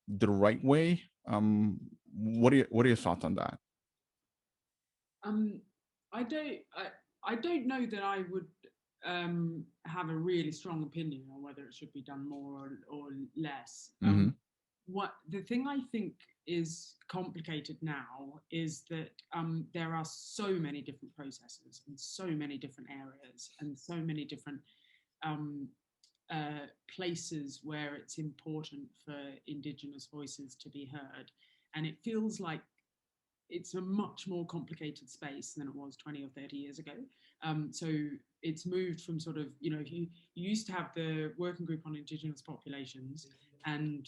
the right way? What are your thoughts on that? I don't know that I would have a really strong opinion on whether it should be done more or less. What the thing I think is complicated now is that there are so many different processes and so many different areas and so many different places where it's important for Indigenous voices to be heard. And it feels like it's a much more complicated space than it was 20 or 30 years ago. So it's moved from sort of, you used to have the Working Group on Indigenous Populations and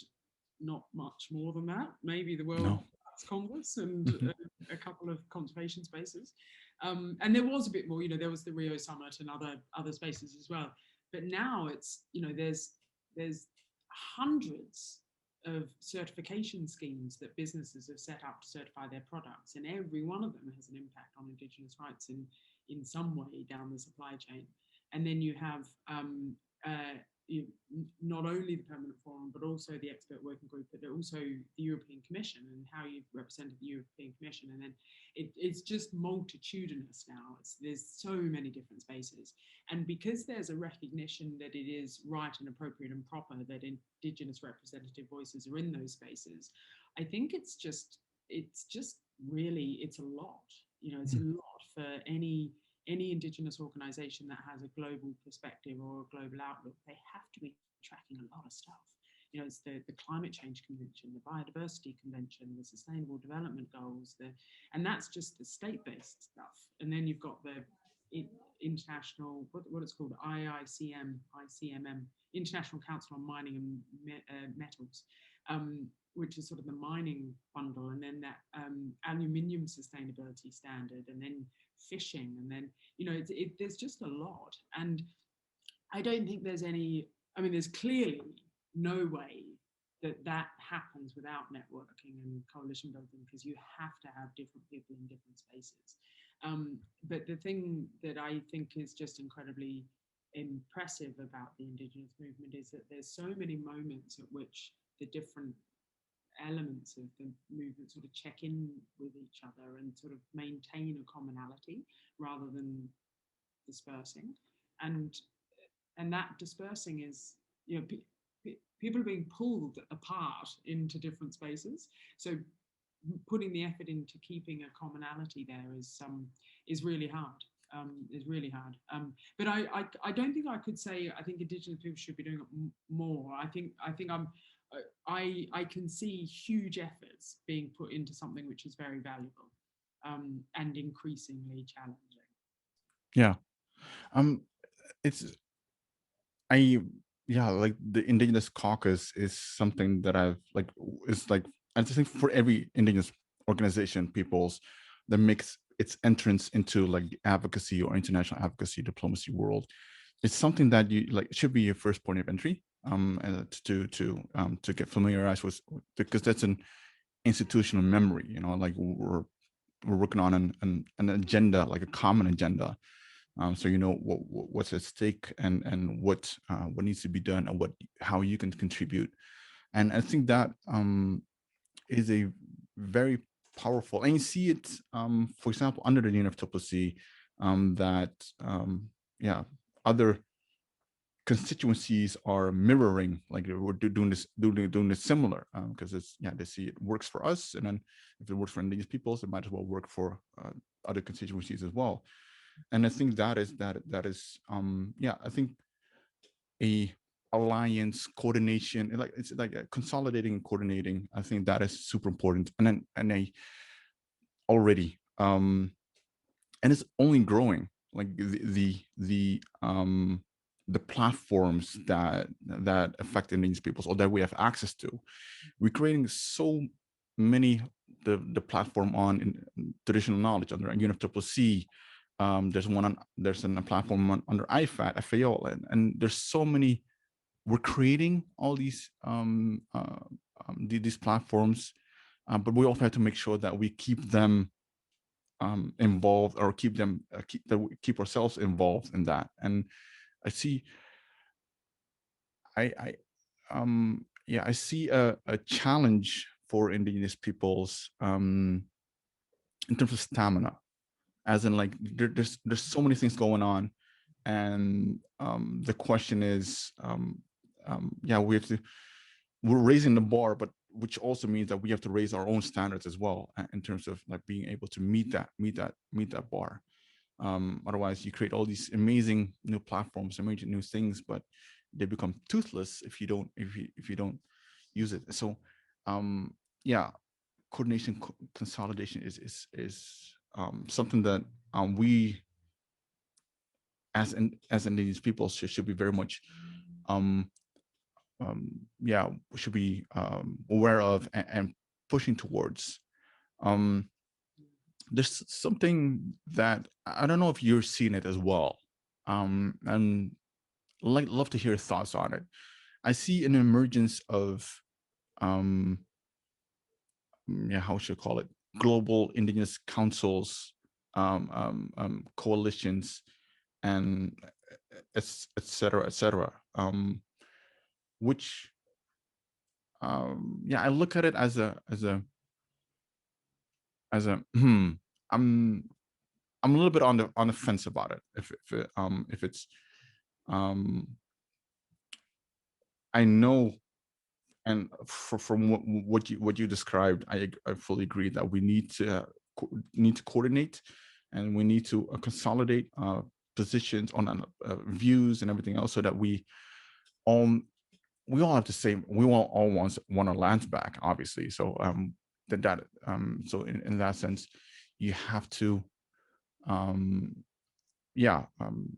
not much more than that, maybe the World Congress and a couple of conservation spaces. And there was a bit more, there was the Rio Summit and other spaces as well. But now it's, there's hundreds of certification schemes that businesses have set up to certify their products, and every one of them has an impact on Indigenous rights in some way down the supply chain. And then you have not only the Permanent Forum, but also the Expert Working Group, but also the European Commission and how you've represented the European Commission. And then it's just multitudinous now. There's so many different spaces. And because there's a recognition that it is right and appropriate and proper that Indigenous representative voices are in those spaces, I think it's just really, it's a lot. It's a lot for any Indigenous organisation that has a global perspective or a global outlook. They have to be tracking a lot of stuff. It's the Climate Change Convention, the Biodiversity Convention, the Sustainable Development Goals, and that's just the state-based stuff. And then you've got the international, what it's called, ICMM, International Council on Mining and Metals, which is sort of the mining bundle, and then that aluminium sustainability standard, and then fishing, and then there's just a lot. And I don't think there's there's clearly no way that happens without networking and coalition building, because you have to have different people in different spaces. But the thing that I think is just incredibly impressive about the Indigenous movement is that there's so many moments at which the different elements of the movement sort of check in with each other and sort of maintain a commonality rather than dispersing. And that dispersing is, people are being pulled apart into different spaces. So putting the effort into keeping a commonality there is really hard. But I don't think I could say I think Indigenous people should be doing it more. I can see huge efforts being put into something which is very valuable and increasingly challenging. Yeah. Like the Indigenous Caucus is something that I think for every Indigenous organization, peoples, that makes its entrance into like advocacy or international advocacy diplomacy world, it's something that it should be your first point of entry to get familiarized with, because that's an institutional memory. Like we're working on an agenda, like a common agenda. So what's at stake and what needs to be done and how you can contribute. And I think that is a very powerful, and you see it, for example, under the UNFCCC, that other constituencies are mirroring, like we're doing this similar, because they see it works for us, and then if it works for Indigenous peoples, it might as well work for other constituencies as well. And I think that is I think a alliance coordination, it's like consolidating and coordinating. I think that is super important, and already and it's only growing, like the platforms that affect Indigenous peoples or that we have access to. We're creating so many, the platform on traditional knowledge under UNFCCC. There's a platform under IFAT, FAO, and there's so many. We're creating all these platforms, but we also have to make sure that we keep them involved, or keep ourselves involved in that. And I see. I see a challenge for indigenous peoples in terms of stamina, as in like there's so many things going on, and the question is, we have to, we're raising the bar, but which also means that we have to raise our own standards as well, in terms of like being able to meet that bar. Otherwise, you create all these amazing new platforms, amazing new things, but they become toothless if you don't use it. So, coordination, consolidation is something that we as indigenous people should be very much we should be aware of and pushing towards. There's something that I don't know if you're seeing it as well, and love to hear your thoughts on it. I see an emergence of how should I call it, global indigenous councils, coalitions, and et cetera, which I look at it as a I'm a little bit on the fence about it. If it's I know, and from what you described, I fully agree that we need to coordinate, and we need to consolidate positions on views and everything else, so that we all have the same. We all want our lands back, obviously. So so in that sense, you have to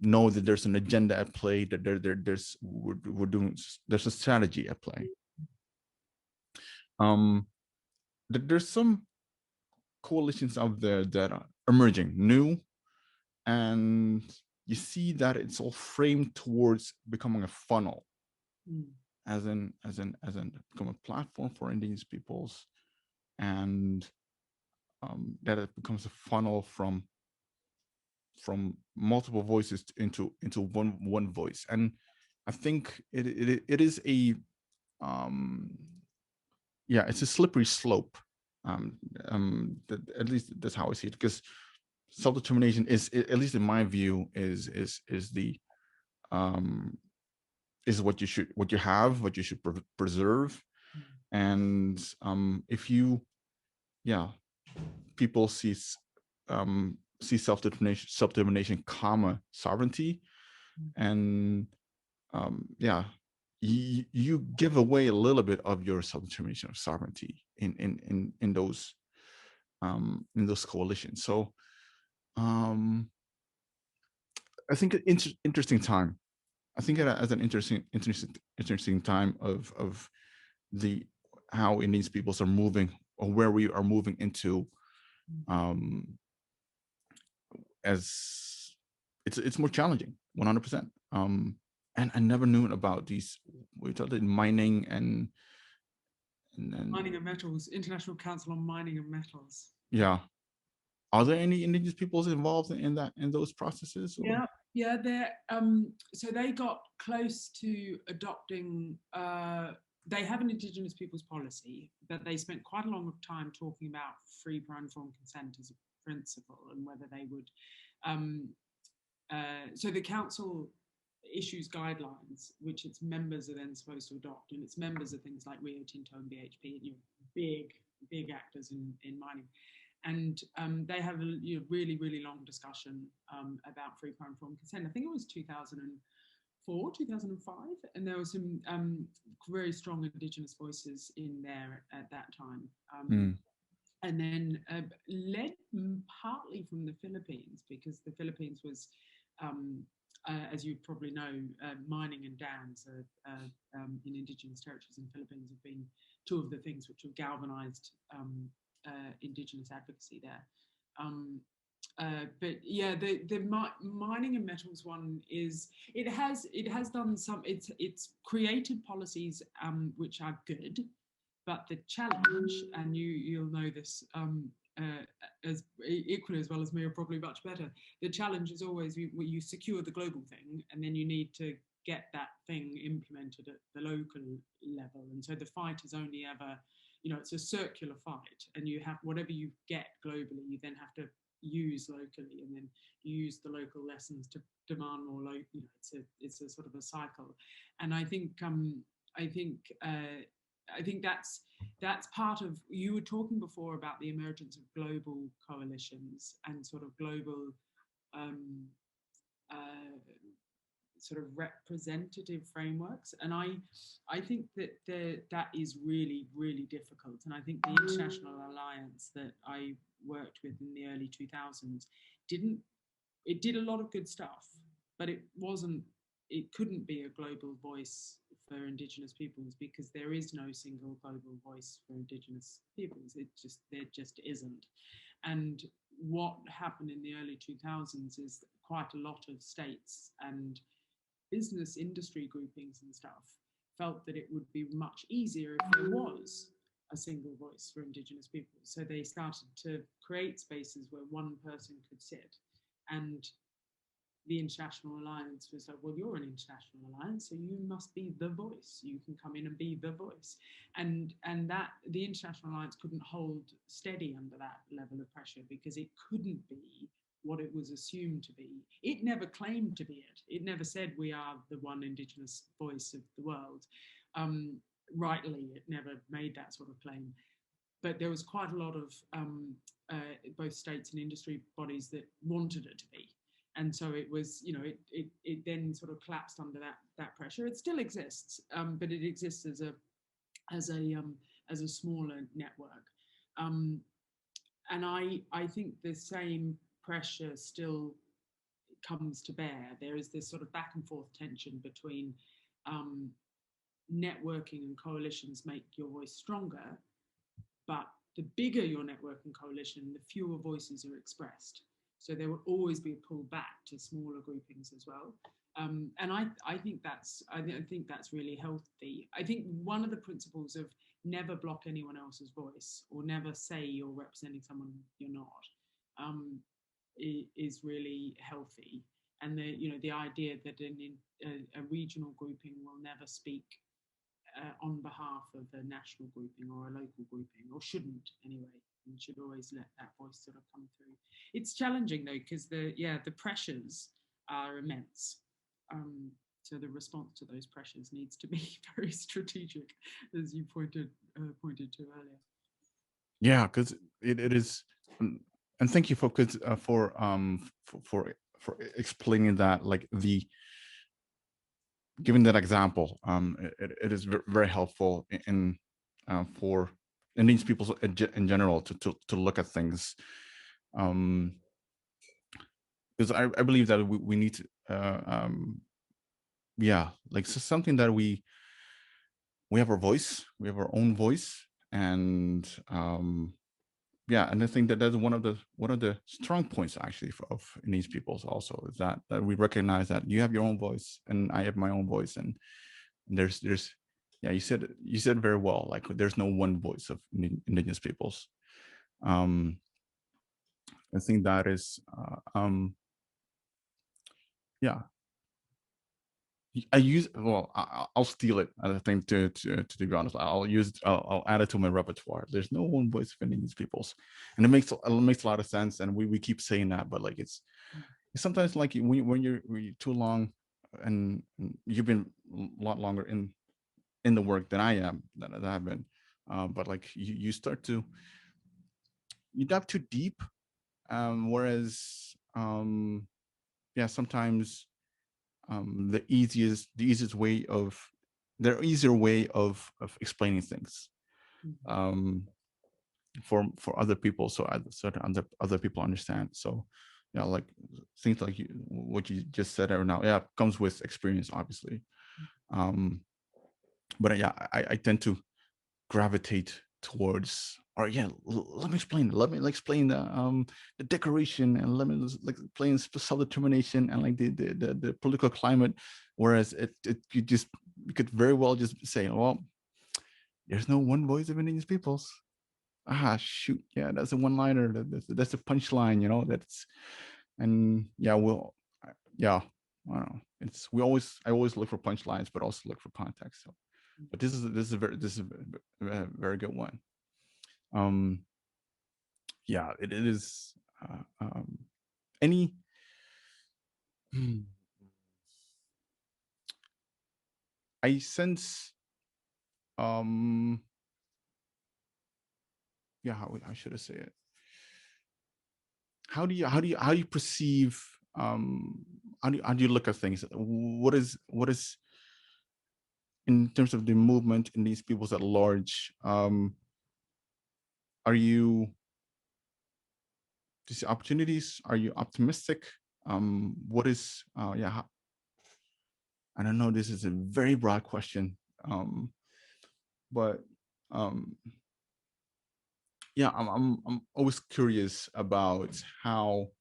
know that there's an agenda at play, that there's a strategy at play. There's some coalitions out there that are emerging, new, and you see that it's all framed towards becoming a funnel, as in become a platform for indigenous peoples, and that it becomes a funnel from multiple voices into one voice. And I think it is a it's a slippery slope. At least that's how I see it, because self-determination is, at least in my view, is what you should preserve. And if you people see self-determination, comma, sovereignty, and you give away a little bit of your self-determination of sovereignty in those coalitions. So I think interesting time. I think as an interesting time of how Indigenous peoples are moving, or where we are moving into, as it's more challenging, 100%. And I never knew about these. We talked about mining and mining of metals, International Council on Mining of Metals. Yeah. Are there any indigenous peoples involved in those processes? Or? Yeah, they're so they got close to adopting. They have an Indigenous Peoples policy, but they spent quite a long time talking about free, prior, informed consent as a principle, and whether they would. So the council issues guidelines, which its members are then supposed to adopt, and its members are things like Rio Tinto and BHP, and big actors in mining. And they have a really, really long discussion about free, prior, informed consent. I think it was 2004, 2005, and there were some very strong Indigenous voices in there at that time. And then led partly from the Philippines, because the Philippines was, as you probably know, mining and dams in Indigenous territories in the Philippines have been two of the things which have galvanized Indigenous advocacy there. But yeah, the mining and metals one is, it has done some, it's created policies which are good, But the challenge, and you'll know this as equally as well as me, or probably much better, the challenge is always you secure the global thing, and then you need to get that thing implemented at the local level. And so the fight is only ever, it's a circular fight, and you have whatever you get globally, you then have to use locally, and then you use the local lessons to demand more local. It's a sort of a cycle. And I think that's part of, you were talking before about the emergence of global coalitions and sort of global sort of representative frameworks, and I think that that is really, really difficult. And I think the International Alliance that I worked with in the early 2000s did a lot of good stuff, but it couldn't be a global voice for Indigenous peoples, because there is no single global voice for Indigenous peoples. There just isn't. And what happened in the early 2000s is quite a lot of states and business industry groupings and stuff felt that it would be much easier if there was a single voice for Indigenous people. So they started to create spaces where one person could sit. And the International Alliance was like, well, you're an international alliance, so you must be the voice. You can come in and be the voice. And that the International Alliance couldn't hold steady under that level of pressure, because it couldn't be what it was assumed to be. It never claimed to be it. It never said we are the one Indigenous voice of the world. Rightly, it never made that sort of claim. But there was quite a lot of both states and industry bodies that wanted it to be. And so it was, it then sort of collapsed under that pressure. It still exists, but it exists as a smaller network. And I think the same pressure still comes to bear. There is this sort of back and forth tension between networking and coalitions make your voice stronger, but the bigger your network and coalition, the fewer voices are expressed. So there will always be a pull back to smaller groupings as well. And I think that's really healthy. I think one of the principles of never block anyone else's voice, or never say you're representing someone you're not, is really healthy. And the idea that a regional grouping will never speak on behalf of a national grouping or a local grouping, or shouldn't anyway, and should always let that voice sort of come through. It's challenging though, because the pressures are immense. So the response to those pressures needs to be very strategic, as you pointed to earlier. Yeah, because it is, and thank you for explaining that, like giving that example. It is very helpful in for Indigenous peoples in general to look at things, because I believe that we need to like something that we have our voice, we have our own voice, and and I think that that's one of the strong points actually of Indigenous peoples also, is that we recognize that you have your own voice and I have my own voice, and there's you said very well, like there's no one voice of Indigenous peoples. I think that is I'll steal it. I think to be honest, I'll add it to my repertoire. There's no one voice of Indigenous peoples, and it makes a lot of sense. And we keep saying that, but like it's sometimes like when you're too long, and you've been a lot longer in the work than I am, that I've been, but like you start to dive too deep, whereas sometimes the easier way of explaining things for other people, so other people understand. So like things like what you just said right now, comes with experience, obviously. But I tend to gravitate towards, or let me explain the declaration, and let me explain self-determination and like the political climate, whereas you could very well just say, well, there's no one voice of Indigenous peoples. Ah, shoot, yeah, that's a one-liner. That's a punchline, you know. And yeah, yeah, I don't know. I always look for punchlines, but also look for context. So, but this is a very good one. Yeah, it is. Any. I sense. Yeah, how should I say it? How do you perceive? How do you look at things? What is in terms of the movement in these peoples at large? Are you do you see opportunities? Are you optimistic? What is yeah? I don't know. This is a very broad question, but yeah, I'm always curious about how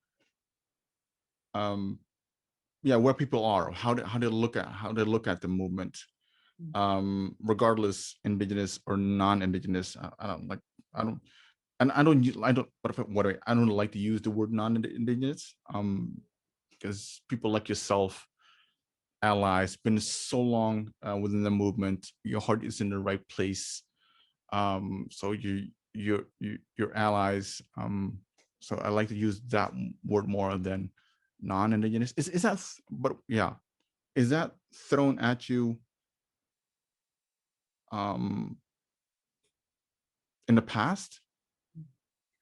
yeah, where people are, how they look at the movement, regardless Indigenous or non-Indigenous. I don't like I don't and I don't I don't like to use the word non-Indigenous because people like yourself, allies, been so long within the movement, your heart is in the right place. So your allies. So I like to use that word more than non-Indigenous. Is that? But yeah, is that thrown at you in the past?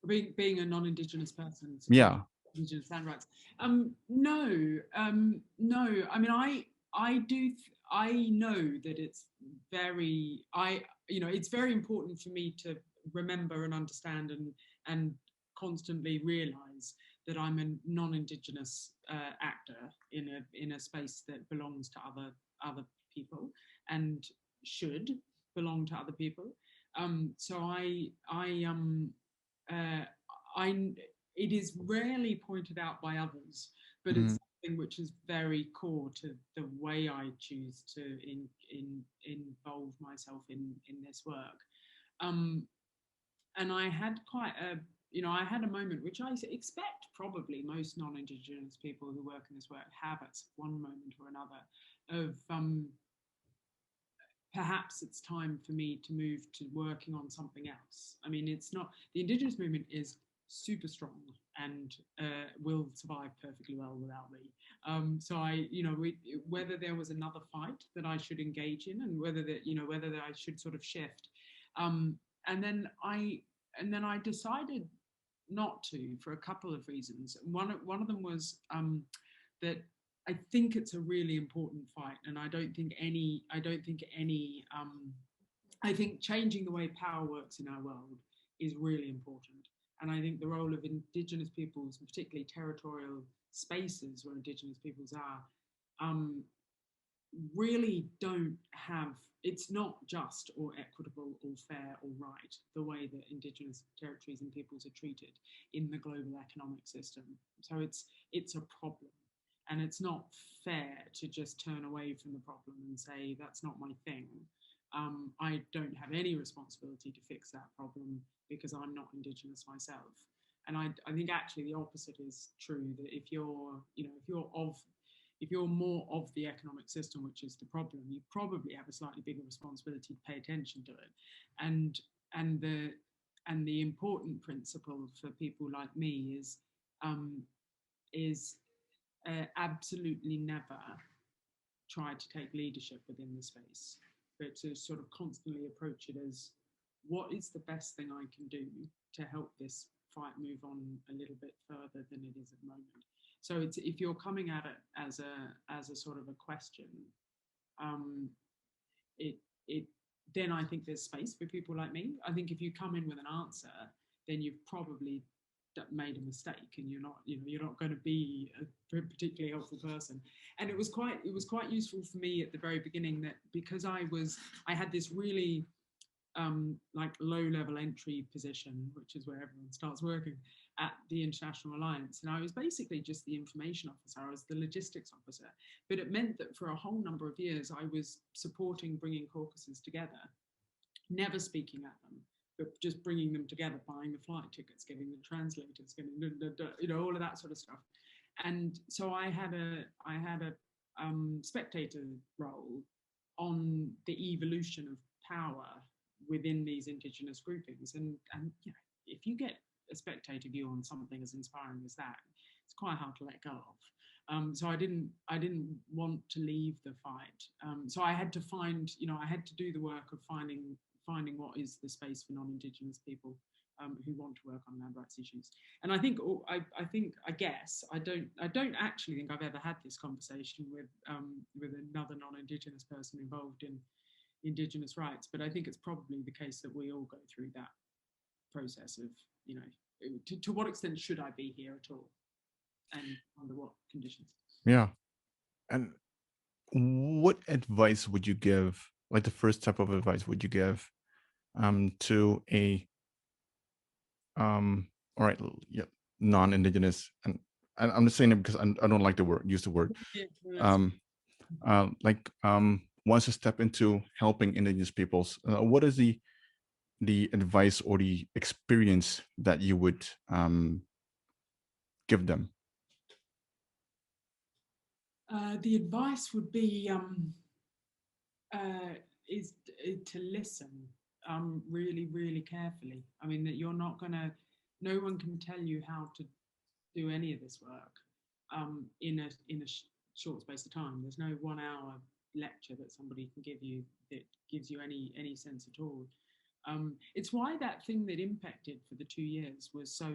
Being a non-Indigenous person, Yeah. Indigenous land rights. No. I mean, I know that it's very. It's very important for me to remember and understand and constantly realise that I'm a non-Indigenous actor in a space that belongs to other people and should belong to other people. So it is rarely pointed out by others, but it's something which is very core to the way I choose to involve myself in this work. And I had I had a moment which I expect probably most non-Indigenous people who work in this work have at one moment or another of perhaps it's time for me to move to working on something else. I mean, it's not, the Indigenous movement is super strong and will survive perfectly well without me. So whether there was another fight that I should engage in, and whether that I should sort of shift, and then I decided not to for a couple of reasons. One of them was that I think it's a really important fight, and I think changing the way power works in our world is really important. And I think the role of Indigenous peoples, particularly territorial spaces where Indigenous peoples are, really don't have, it's not just or equitable or fair or right the way that Indigenous territories and peoples are treated in the global economic system. So it's a problem. And it's not fair to just turn away from the problem and say, that's not my thing. I don't have any responsibility to fix that problem because I'm not Indigenous myself. And I think actually the opposite is true, that if you're more of the economic system, which is the problem, you probably have a slightly bigger responsibility to pay attention to it. And the important principle for people like me is absolutely never try to take leadership within the space, but to sort of constantly approach it as, what is the best thing I can do to help this fight move on a little bit further than it is at the moment. So if you're coming at it as a sort of a question, then I think there's space for people like me. I think if you come in with an answer, then you've probably made a mistake, and you're not going to be a particularly helpful person. And it was quite useful for me at the very beginning, that because I had this really like low-level entry position, which is where everyone starts working at the International Alliance. And I was basically just the information officer. I was the logistics officer. But it meant that for a whole number of years, I was supporting bringing caucuses together. never speaking at them, but just bringing them together, buying the flight tickets, getting the translators, getting all of that sort of stuff. And so I had a spectator role on the evolution of power within these Indigenous groupings. And if you get a spectator view on something as inspiring as that, it's quite hard to let go of. So I didn't want to leave the fight. So I had to find, I had to do the work of finding what is the space for non-Indigenous people who want to work on land rights issues. And I think, I guess, I don't actually think I've ever had this conversation with another non-Indigenous person involved in Indigenous rights, but I think it's probably the case that we all go through that process of, to what extent should I be here at all, and under what conditions? Yeah. And what advice would you give, like the first type of advice would you give to a all right, yeah, non-Indigenous, and I'm just saying it because I don't like use the word, wants to step into helping Indigenous peoples. What is the advice or the experience that you would give them? The advice would be is to listen really, really carefully. I mean, that you're not gonna, no one can tell you how to do any of this work in a short space of time. There's no 1 hour lecture that somebody can give you that gives you any sense at all. It's why that thing that impacted for the 2 years was so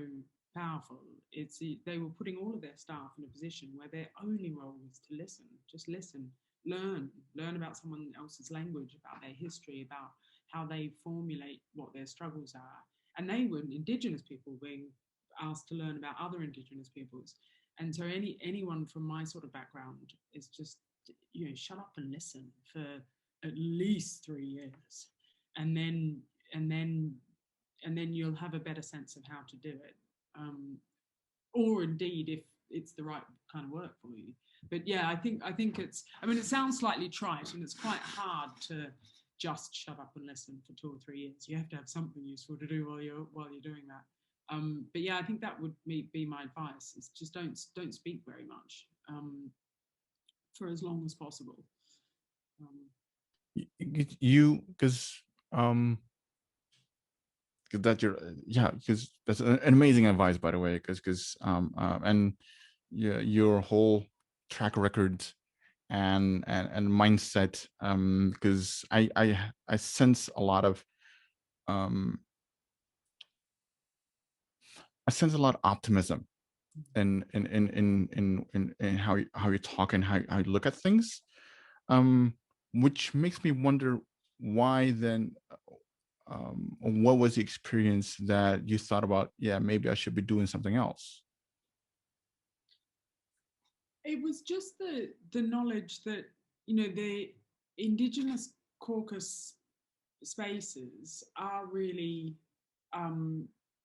powerful. They were putting all of their staff in a position where their only role was to listen, just listen, learn about someone else's language, about their history, about how they formulate what their struggles are. And they were Indigenous people being asked to learn about other Indigenous peoples. And so anyone from my sort of background is just, shut up and listen for at least 3 years. And then you'll have a better sense of how to do it. Or indeed, if it's the right kind of work for you. But yeah, I think it's, it sounds slightly trite, and it's quite hard to just shut up and listen for 2 or 3 years. You have to have something useful to do while you're doing that. But yeah, I think that would be my advice, is just don't speak very much for as long as possible. Because that because that's an amazing advice, by the way, because and your whole track record and mindset, because I sense a lot of optimism in how you talk and how you look at things, which makes me wonder why then. What was the experience that you thought about, maybe I should be doing something else? It was just the knowledge that, the Indigenous Caucus spaces are really,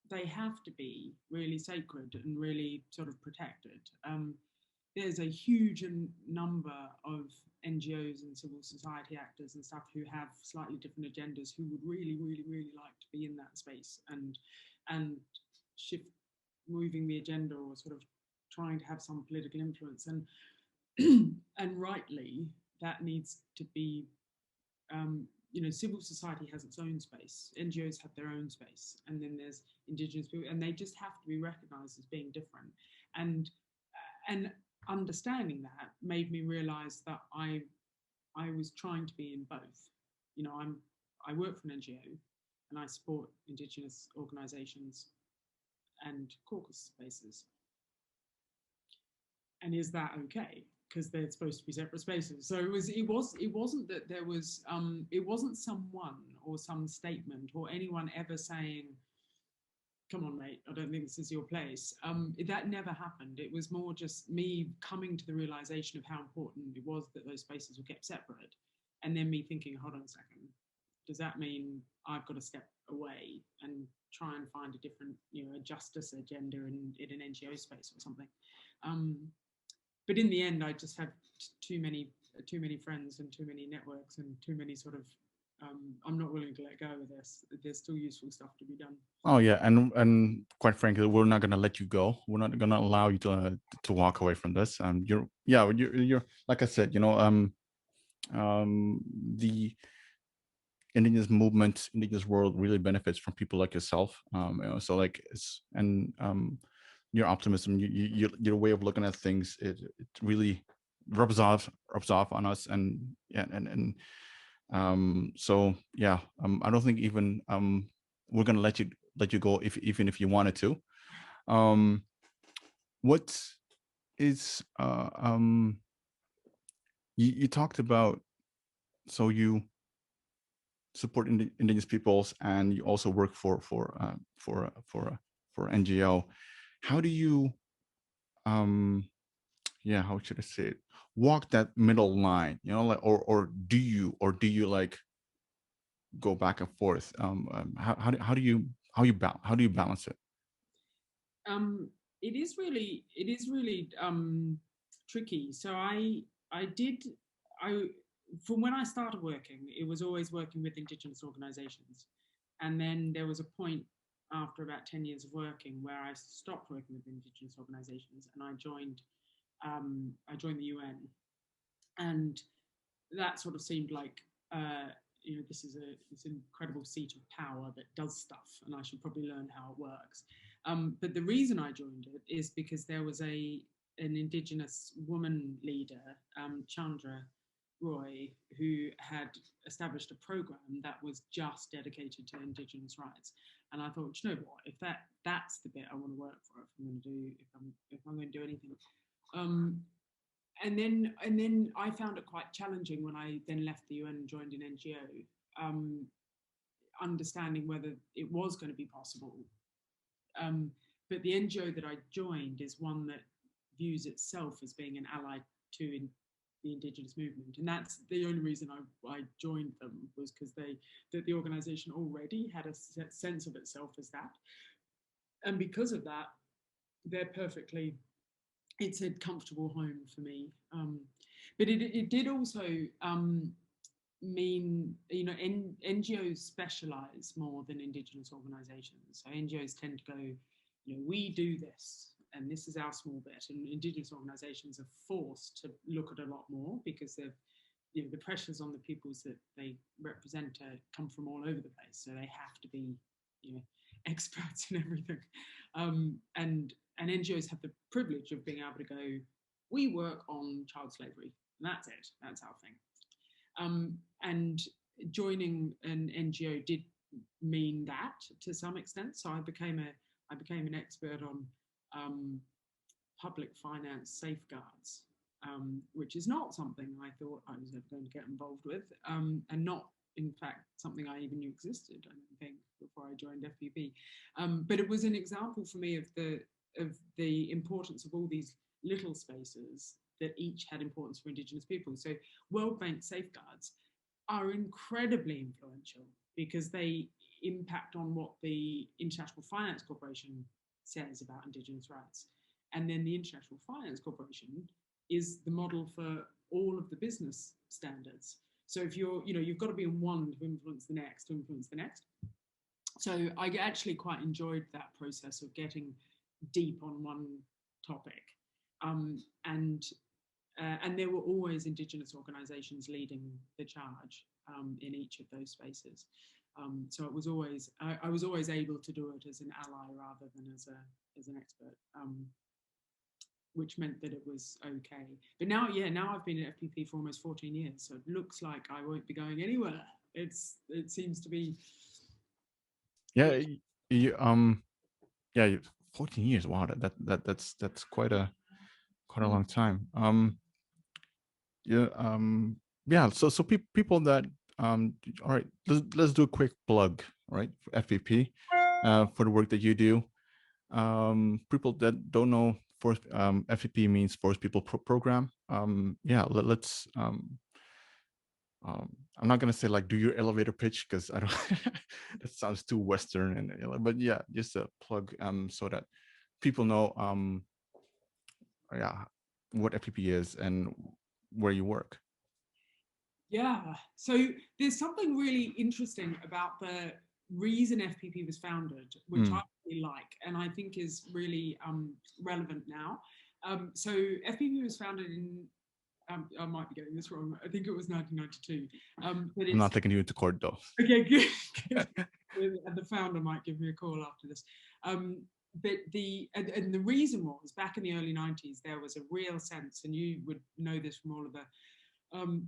they have to be really sacred and really sort of protected. There's a huge number of NGOs and civil society actors and stuff who have slightly different agendas, who would really, really, really like to be in that space and moving the agenda, or sort of trying to have some political influence. And and rightly, that needs to be, civil society has its own space, NGOs have their own space, and then there's Indigenous people, and they just have to be recognised as being different. And understanding that made me realise that I was trying to be in both. I work for an NGO and I support Indigenous organisations and caucus spaces. And is that okay? Because they're supposed to be separate spaces. So it wasn't that there was it wasn't someone or some statement or anyone ever saying, come on, mate, I don't think this is your place. That never happened. It was more just me coming to the realization of how important it was that those spaces were kept separate. And then me thinking, hold on a second, does that mean I've got to step away and try and find a different, a justice agenda in an NGO space or something? But in the end, I just had too many friends and too many networks and too many sort of I'm not willing to let go of this. There's still useful stuff to be done. Oh yeah, and quite frankly, we're not gonna let you go. We're not gonna allow you to walk away from this. You're like I said, the indigenous movement, indigenous world really benefits from people like yourself. So like your optimism, your way of looking at things, it really rubs off on us, and yeah, so yeah, I don't think even we're gonna let you go even if you wanted to. What is you talked about, so you support indigenous peoples and you also work for NGO. How do you how should I say it, walk that middle line, like, or do you like go back and forth? How do you balance it? It is really tricky. So I from when I started working, it was always working with Indigenous organisations, and then there was a point after about 10 years of working where I stopped working with Indigenous organisations and I joined the UN, and that sort of seemed like this is this incredible seat of power that does stuff, and I should probably learn how it works. But the reason I joined it is because there was an Indigenous woman leader, Chandra Roy, who had established a program that was just dedicated to Indigenous rights. And I thought, you know what, if that's the bit I want to work for, if I'm going to do anything. And then I found it quite challenging when I then left the UN and joined an NGO, understanding whether it was going to be possible. But the NGO that I joined is one that views itself as being an ally to the Indigenous movement, and that's the only reason I joined them, was because the organisation already had a sense of itself as that, and because of that, it's a comfortable home for me. But it did also mean, NGOs specialise more than Indigenous organisations. So NGOs tend to go, we do this, and this is our small bit. And Indigenous organisations are forced to look at a lot more because the pressures on the peoples that they represent come from all over the place. So they have to be, experts in everything. And NGOs have the privilege of being able to go, we work on child slavery, and that's it. That's our thing. And joining an NGO did mean that to some extent. So I became an expert on public finance safeguards, which is not something I thought I was ever going to get involved with, and not, in fact, something I even knew existed, I don't think, before I joined FPP. But it was an example for me of the importance of all these little spaces that each had importance for Indigenous people. So World Bank safeguards are incredibly influential because they impact on what the International Finance Corporation says about Indigenous rights. And then the International Finance Corporation is the model for all of the business standards. So if you've got to be in one to influence the next, So I actually quite enjoyed that process of getting deep on one topic. And there were always Indigenous organisations leading the charge in each of those spaces. So it was always I was always able to do it as an ally rather than as an expert, which meant that it was okay. But now I've been at FPP for almost 14 years, so it looks like I won't be going anywhere. It seems to be. Yeah, you 14 years. Wow, that's quite a long time. So people that all right, let's do a quick plug, right, for FPP, for the work that you do. People that don't know, FPP means Forest People Program. Let's I'm not gonna say like do your elevator pitch because I don't that sounds too Western, and but yeah, just a plug so that people know what FPP is and where you work. Yeah. So there's something really interesting about the reason FPP was founded, which I really like, and I think is really relevant now. So FPP was founded in, I might be getting this wrong, I think it was 1992. But I'm not taking you into court though. Okay, good. And the founder might give me a call after this. But and the reason was, back in the early 90s, there was a real sense, and you would know this from all of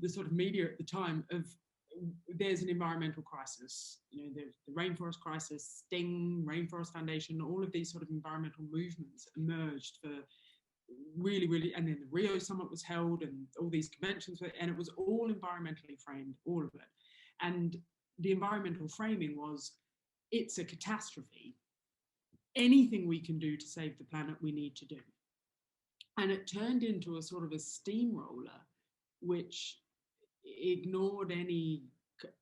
the sort of media at the time, of there's an environmental crisis. You know, the rainforest crisis, Sting, Rainforest Foundation, all of these sort of environmental movements emerged for really, and then the Rio Summit was held, and all these conventions were, and it was all environmentally framed, all of it. And the environmental framing was, it's a catastrophe. Anything we can do to save the planet, we need to do. And it turned into a sort of a steamroller, which ignored any,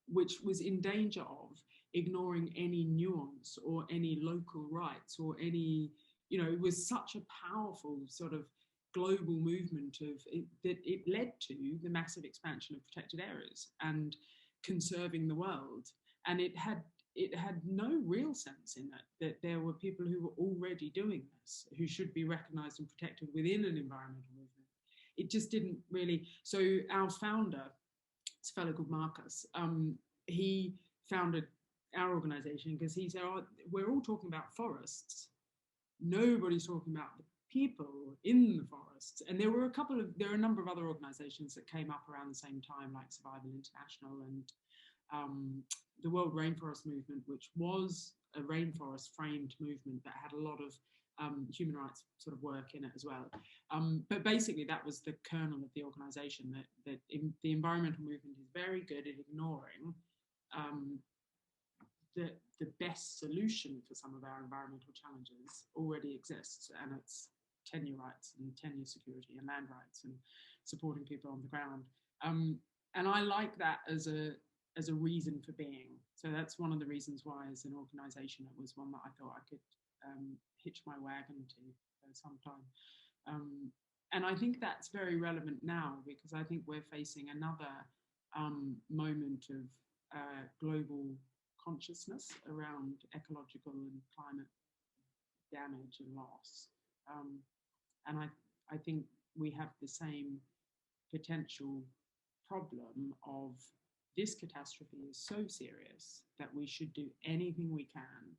which was in danger of ignoring any nuance or any local rights or any, you know, it was such a powerful sort of global movement of it, that it led to the massive expansion of protected areas and conserving the world. And it had no real sense in that there were people who were already doing this, who should be recognized and protected within an environmental movement. It just didn't really. So our founder, this fellow called Marcus, he founded our organization because he said, oh, we're all talking about forests. Nobody's talking about the people in the forests. And there are a number of other organizations that came up around the same time, like Survival International and the World Rainforest Movement, which was a rainforest framed movement that had a lot of human rights sort of work in it as well. But basically that was the kernel of the organization, that the environmental movement is very good at ignoring the best solution for some of our environmental challenges already exists, and it's tenure rights and tenure security and land rights and supporting people on the ground. And I like that as a reason for being. So that's one of the reasons why, as an organisation, it was one that I thought I could hitch my wagon to for some time. And I think that's very relevant now, because I think we're facing another moment of global consciousness around ecological and climate damage and loss. And I think we have the same potential problem of, this catastrophe is so serious that we should do anything we can.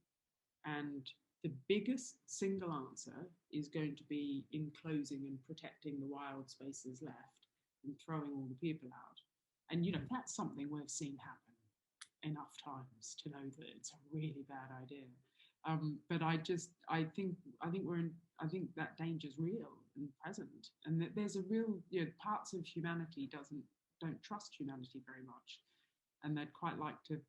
And the biggest single answer is going to be enclosing and protecting the wild spaces left and throwing all the people out. And, you know, that's something we've seen happen enough times to know that it's a really bad idea. But I think that danger's real and present, and that there's a real, you know, parts of humanity don't trust humanity very much, and they'd quite like to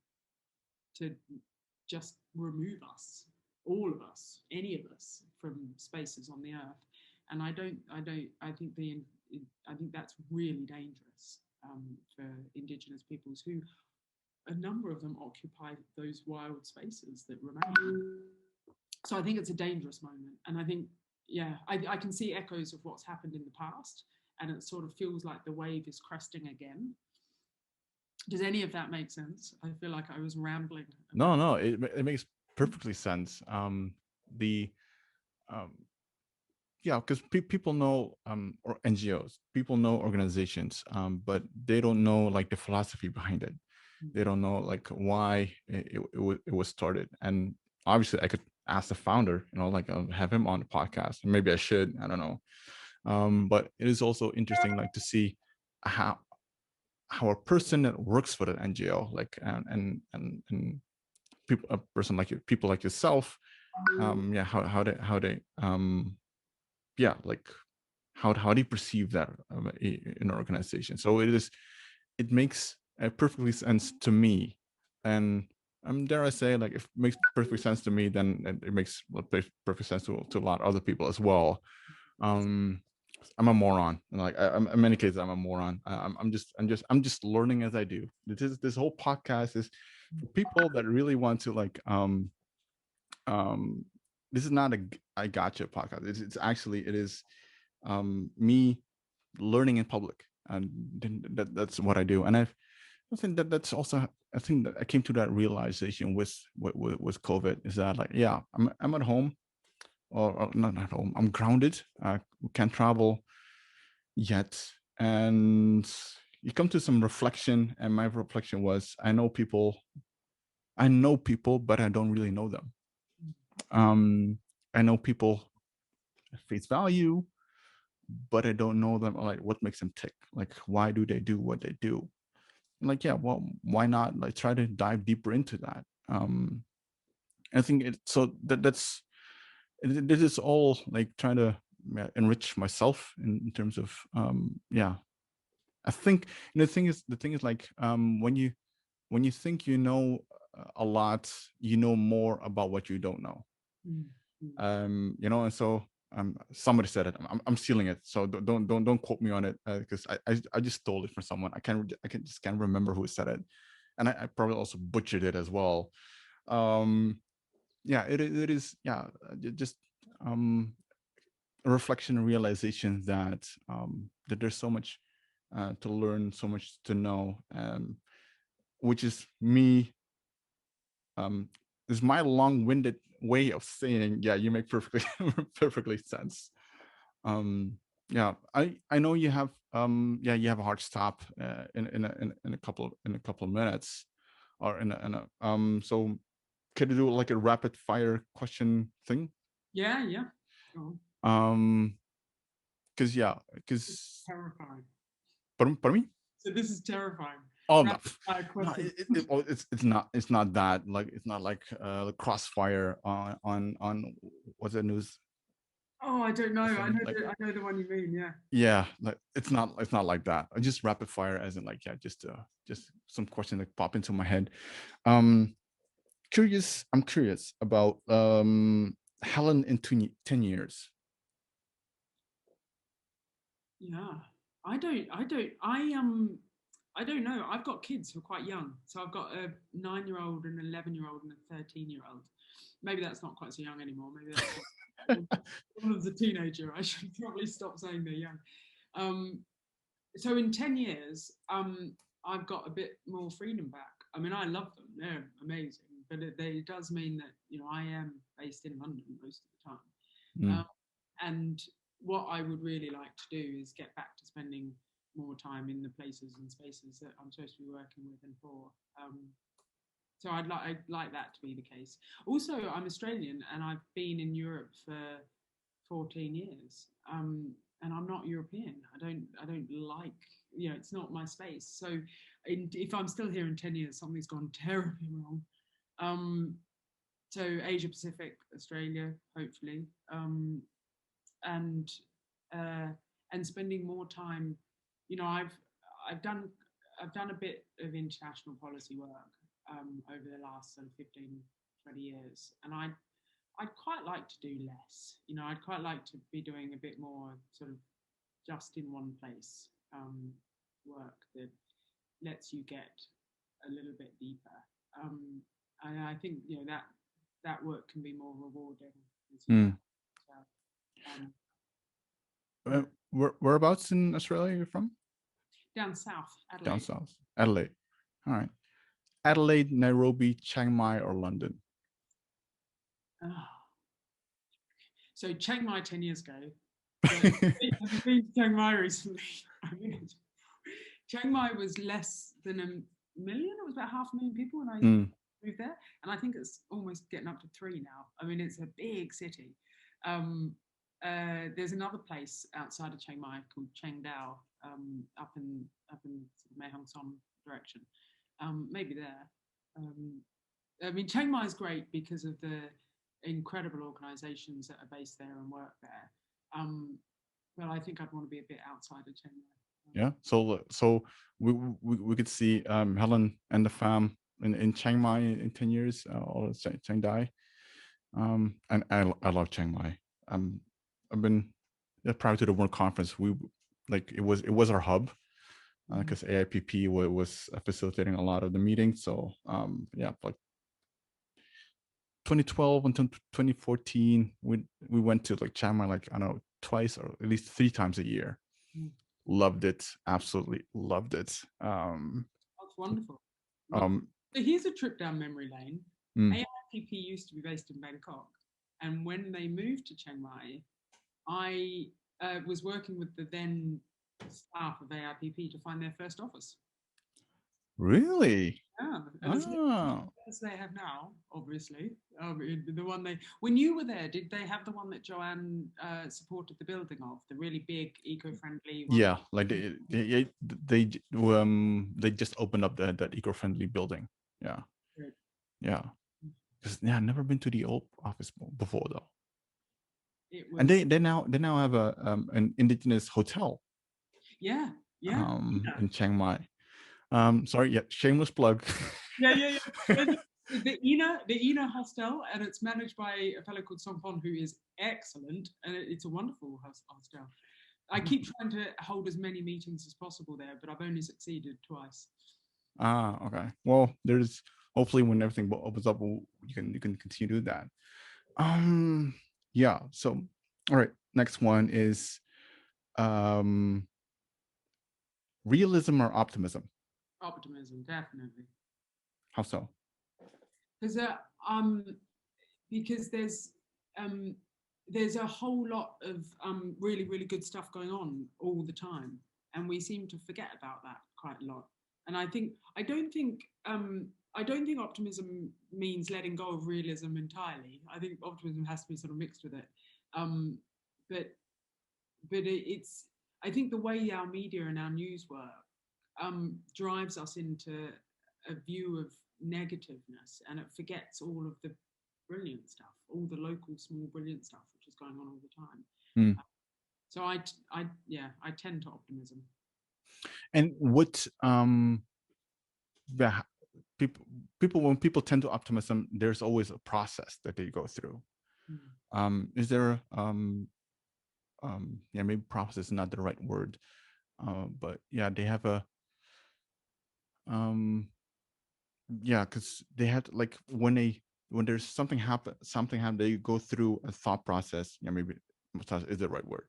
just remove us, all of us, any of us, from spaces on the earth. And I think that's really dangerous for Indigenous peoples, who, a number of them occupy those wild spaces that remain. So I think it's a dangerous moment. And I think, yeah, I can see echoes of what's happened in the past, and it sort of feels like the wave is cresting again. Does any of that make sense? I feel like I was rambling. No, it makes perfectly sense. Yeah, because people know or NGOs, people know organizations, but they don't know like the philosophy behind it. They don't know like why it was started. And obviously I could ask the founder, you know, like have him on the podcast. Maybe I should, I don't know. But it is also interesting like to see how a person that works for the NGO, like and people, a person like you, people like yourself, yeah, how they yeah, like how do you perceive that in an organization? So it makes perfectly sense to me. And dare I say, like, if it makes perfect sense to me, then it makes perfect sense to a lot of other people as well. I'm a moron, and like in many cases I'm a moron. I'm just learning as I do. This whole podcast is for people that really want to like this is not a I gotcha podcast. It's actually, it is me learning in public. and then that's what I do. And I think that's also, I think that I came to that realization with COVID, is that like, yeah, I'm at home, or not at home, I'm grounded. We can't travel yet, and you come to some reflection, and my reflection was, I know people, but I don't really know them. I know people at face value, but I don't know them, like what makes them tick, like why do they do what they do. Like, yeah, well, why not like try to dive deeper into that. I think that's this is all like trying to enrich myself in terms of yeah. I think, the thing is like, when you think you know a lot, you know more about what you don't know. And so somebody said it. I'm stealing it, so don't quote me on it, because I just stole it from someone. I just can't remember who said it, and I probably also butchered it as well. Yeah, it is, yeah, just a reflection and realization that that there's so much to learn, so much to know, which is me. Is my long-winded way of saying, yeah, you make perfectly perfectly sense. Yeah, I know you have yeah, you have a hard stop in a couple of minutes, or in a so could you do like a rapid fire question thing? Yeah. Go um because terrifying. pardon me. So this is terrifying. Oh no, Rapid fire no, question. it's not that, like, it's not like the crossfire on what's the news Oh, I don't know. I thing, know. like, I know the one you mean. Yeah. yeah, like it's not like that. I just rapid fire, as in like, yeah, just some question that pop into my head. um I'm curious about Helen in 10 years. Yeah. I don't know. I've got kids who are quite young. So I've got a 9-year-old, an 11-year-old, and a 13-year-old. Maybe that's not quite so young anymore. Maybe that's one of the teenager. I should probably stop saying they're young. So in 10 years, I've got a bit more freedom back. I mean, I love them. They're amazing. But it does mean that, I am based in London most of the time. And what I would really like to do is get back to spending more time in the places and spaces that I'm supposed to be working with and for. So I'd like that to be the case. Also, I'm Australian and I've been in Europe for 14 years, and I'm not European. I don't like, it's not my space. So if I'm still here in 10 years, something's gone terribly wrong. So Asia Pacific, Australia, hopefully, and spending more time. I've done a bit of international policy work over the last sort of 15, 20 years, and I'd quite like to do less. I'd quite like to be doing a bit more sort of just in one place work that lets you get a little bit deeper. And I think that work can be more rewarding. Whereabouts in Australia are you from? Down south, Adelaide. Down south, Adelaide. All right. Adelaide, Nairobi, Chiang Mai, or London? So Chiang Mai 10 years ago. Have you been to Chiang Mai recently? Chiang Mai was less than 1 million. It was about 500,000 people when I moved there, and I think it's almost getting up to 3 now. I mean, it's a big city. There's another place outside of Chiang Mai called Chiang Dao, up in sort of Mae Hong Son direction. Maybe there. I mean, Chiang Mai is great because of the incredible organisations that are based there and work there. But I think I'd want to be a bit outside of Chiang Mai. Yeah, so we could see Helen and the fam in Chiang Mai in 10 years, or Chiang Dai. And I love Chiang Mai. I've been prior to the World Conference. We it was our hub, because AIPP was facilitating a lot of the meetings. So yeah, like 2012 until 2014, we went to like Chiang Mai, like, I don't know, twice or at least 3 times a year. loved it. Absolutely loved it. That's wonderful. Um, So here's a trip down memory lane. mm, AIPP used to be based in Bangkok, and when they moved to Chiang Mai, I was working with the then staff of AIPP to find their first office. really? Yeah, and it's Oh. as they have now, obviously. The one when you were there, did they have the one that Joanne supported the building of, the really big eco-friendly one? Yeah, like they just opened up that eco-friendly building. Yeah, Good. yeah. Because I've never been to the old office before though. It was, And they now have an indigenous hotel. Yeah. In Chiang Mai. Sorry, yeah, shameless plug. Yeah. The Ina Hostel, and it's managed by a fellow called Song Pon, who is excellent, and it's a wonderful hostel. I keep trying to hold as many meetings as possible there, but I've only succeeded twice. Okay. Well, there's hopefully when everything opens up, you can continue to do that. Yeah. So, all right. Next one is realism or optimism. Optimism, definitely. How so? Because there's a whole lot of really, really good stuff going on all the time, and we seem to forget about that quite a lot. And I don't think optimism means letting go of realism entirely. I think optimism has to be sort of mixed with it. But it's, I think the way our media and our news work drives us into a view of negativeness, and it forgets all of the brilliant stuff, all the local small brilliant stuff which is going on all the time. So I tend to optimism. And what the people when people tend to optimism, there's always a process that they go through. Is there yeah, maybe process is not the right word, but yeah, they have a yeah, because they had like when there's something happen, they go through a thought process. Yeah, maybe is the right word.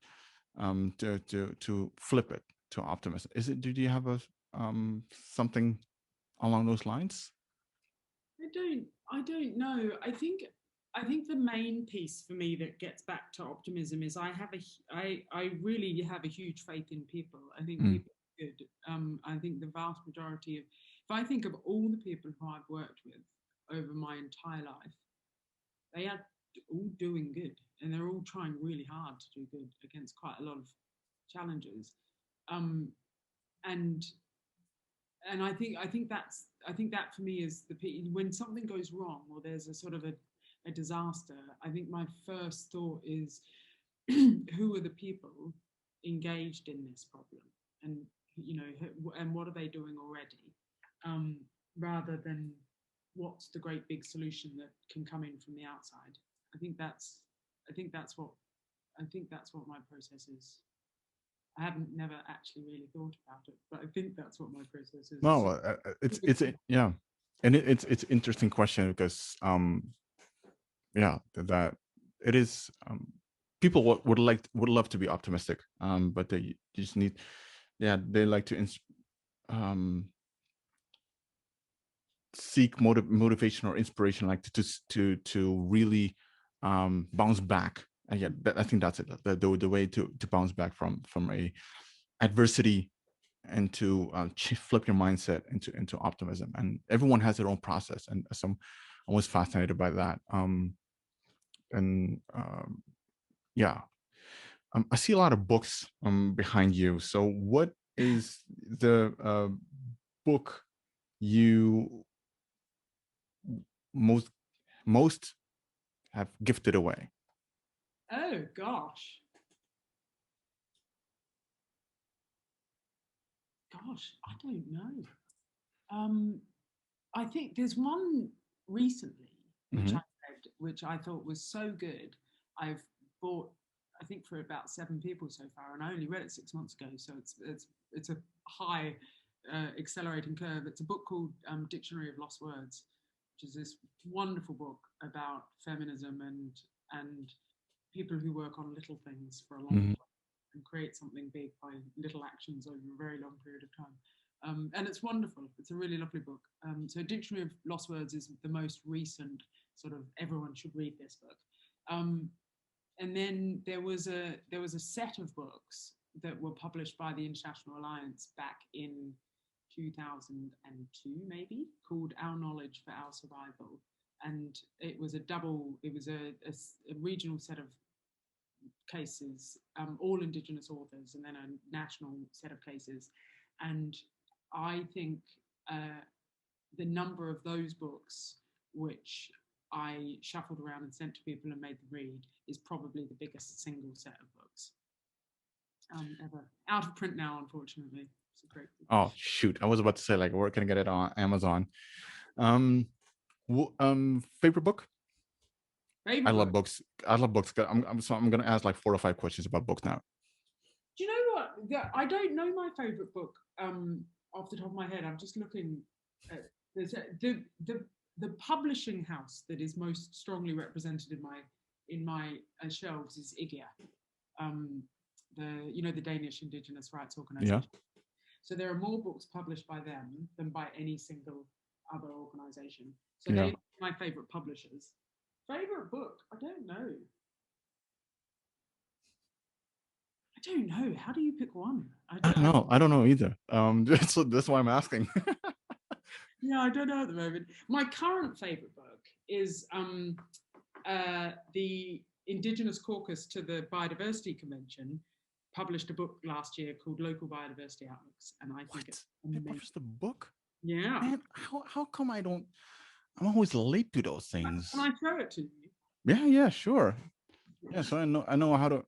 To flip it to optimism. Do you have a something along those lines? I don't know. I think the main piece for me that gets back to optimism is I really have a huge faith in people. I think people are good. I think the vast majority of, if I think of all the people who I've worked with over my entire life, they are all doing good, and they're all trying really hard to do good against quite a lot of challenges. And I think that for me is when something goes wrong or there's a sort of a disaster. I think my first thought is who are the people engaged in this problem, and and what are they doing already, rather than what's the great big solution that can come in from the outside. I think that's what my process is. I haven't never actually really thought about it, but I think that's what my process is. No, it's yeah, and it's interesting question because yeah, that it is people would love to be optimistic, but they just need, yeah, they like to seek motivation or inspiration, like to really bounce back. And yeah, I think that's it. The way to bounce back from a adversity and to flip your mindset into optimism. And everyone has their own process, and so I'm always fascinated by that. Yeah, I see a lot of books behind you. So what is the book you most have gifted away? Oh gosh. I don't know. I think there's one recently which I read, which I thought was so good. I've bought, I think, for about 7 people so far, and I only read it 6 months ago, so it's a high accelerating curve. It's a book called Dictionary of Lost Words, which is this wonderful book about feminism and people who work on little things for a long time. and create something big by little actions over a very long period of time. And it's wonderful. It's a really lovely book. So Dictionary of Lost Words is the most recent sort of, everyone should read this book. And then there was a set of books that were published by the International Alliance back in 2002, maybe, called Our Knowledge for Our Survival. And it was a regional set of cases, all Indigenous authors, and then a national set of cases. And I think the number of those books, which I shuffled around and sent to people and made them read, is probably the biggest single set of books ever. Out of print now, unfortunately. It's a great book. Oh shoot! I was about to say, like, where can I get it on Amazon? Favorite book? I love books. I love books. I'm gonna ask like 4 or 5 questions about books now. Do you know what? I don't know my favorite book off the top of my head. I'm just looking at the publishing house that is most strongly represented in my shelves is IGIA, the Danish Indigenous Rights Organization. Yeah. So there are more books published by them than by any single other organization. So they're my favorite publishers. Favorite book? I don't know. How do you pick one? I don't know. I don't know either. That's why I'm asking. Yeah, I don't know at the moment. My current favorite book is the Indigenous Caucus to the Biodiversity Convention published a book last year called Local Biodiversity Outlooks, and I think it's amazing. They published the book? Yeah. Man, how come I'm always late to those things? Can I show it to you? Yeah, sure. Yeah, so I know how to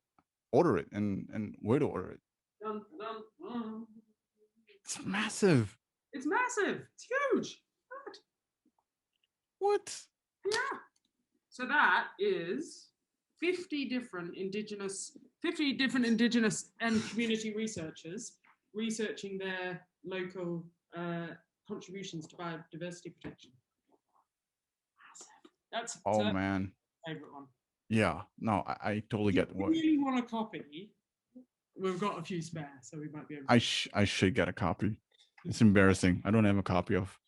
order it and where to order it. Dun, dun, dun. It's massive. It's massive. It's huge. What? Yeah. So that is 50 different Indigenous and community researchers researching their local contributions to biodiversity protection. Massive. That's man. My favorite one. Yeah. No, I totally get what. If you really want a copy, we've got a few spare, so we might be able to. I should get a copy. It's embarrassing. I don't have a copy of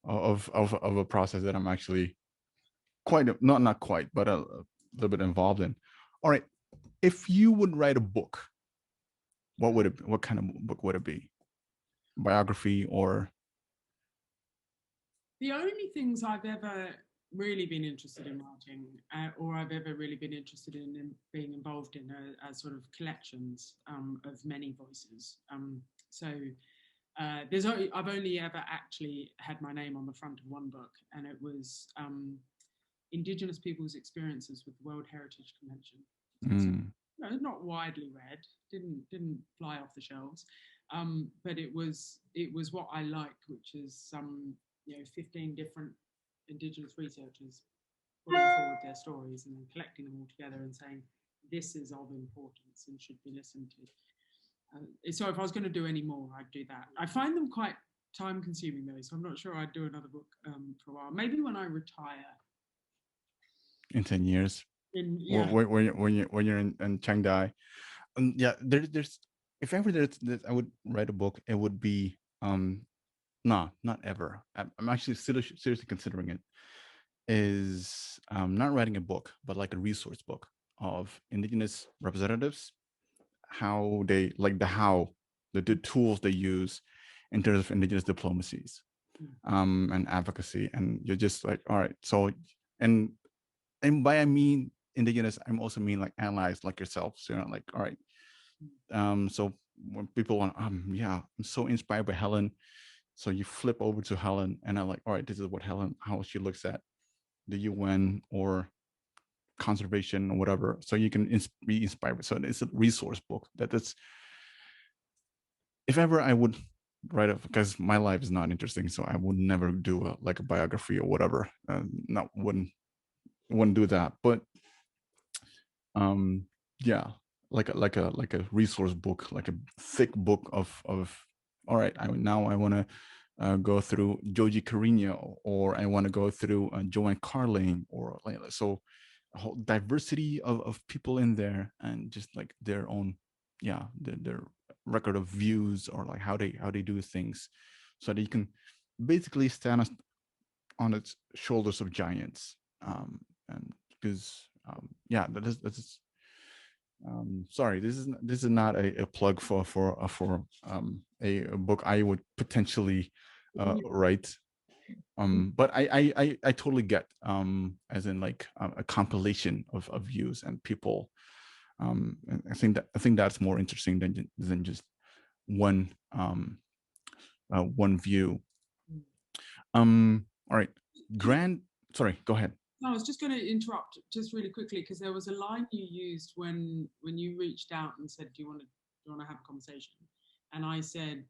a process that I'm actually not quite, but a little bit involved in. All right. If you would write a book, what kind of book would it be? Biography or? The only things I've ever really been interested in writing, or I've ever really been interested in being involved in, are sort of collections of many voices. I've only ever actually had my name on the front of one book, and it was Indigenous Peoples' Experiences with the World Heritage Convention. So, not widely read, didn't fly off the shelves, but it was what I liked, which is 15 different Indigenous researchers putting forward their stories and then collecting them all together and saying this is of importance and should be listened to. So if I was going to do any more, I'd do that. I find them quite time consuming though, so I'm not sure I'd do another book for a while. Maybe when I retire. In 10 years. When you're in Chiang yeah, there's if ever I would write a book, it would be no, not ever. I'm actually seriously considering it. Is not writing a book, but like a resource book of Indigenous representatives, how they the tools they use in terms of Indigenous diplomacies and advocacy, and you're just like, all right. So and by I mean Indigenous, I'm also mean like allies like yourself. So you're like, all right. So when people want, I'm so inspired by Helen. So you flip over to Helen, and I'm like, all right, this is what how she looks at the UN or conservation or whatever. So you can be inspired. So it's a resource book that's, if ever I would write it, because my life is not interesting, so I would never do a biography or whatever. Wouldn't do that. But like a resource book, like a thick book of all right, I want to go through Joji Carino, or I want to go through Joanne Carling, or so a whole diversity of people in there, and just like their own their record of views, or like how they do things, so that you can basically stand on its shoulders of giants. And because that is sorry, this is not a plug for a book I would potentially write. But I totally get, as in like a compilation of views and people. And I think that's more interesting than just one view. All right, sorry, go ahead. No, I was just going to interrupt just really quickly, because there was a line you used when you reached out and said, do you want to have a conversation? And I said,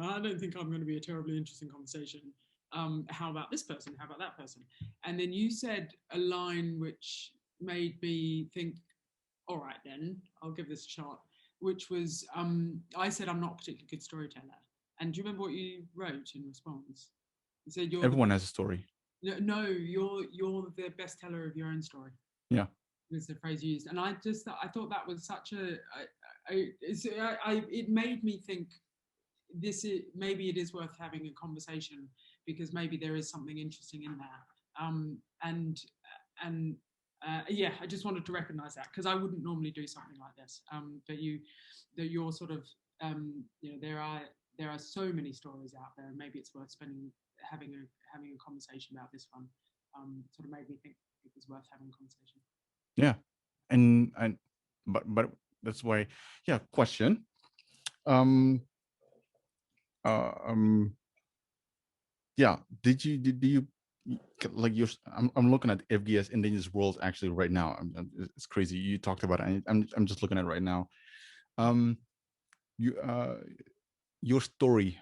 I don't think I'm going to be a terribly interesting conversation. How about this person? How about that person? And then you said a line which made me think, all right, then I'll give this a shot, which was, I said, I'm not a particularly good storyteller. And do you remember what you wrote in response? You said, everyone has a story. No, you're the best teller of your own story. Yeah, was the phrase used, and I thought that was such it made me think maybe it is worth having a conversation, because maybe there is something interesting in there. I just wanted to recognize that, because I wouldn't normally do something like this. But you're sort of there are so many stories out there, and maybe it's worth having a conversation about this one. Sort of made me think it was worth having a conversation. Yeah, but that's why. Yeah, question. Yeah, did you like your? I'm looking at FGS Indigenous World actually right now. It's crazy. You talked about it. I'm just looking at it right now. Your story.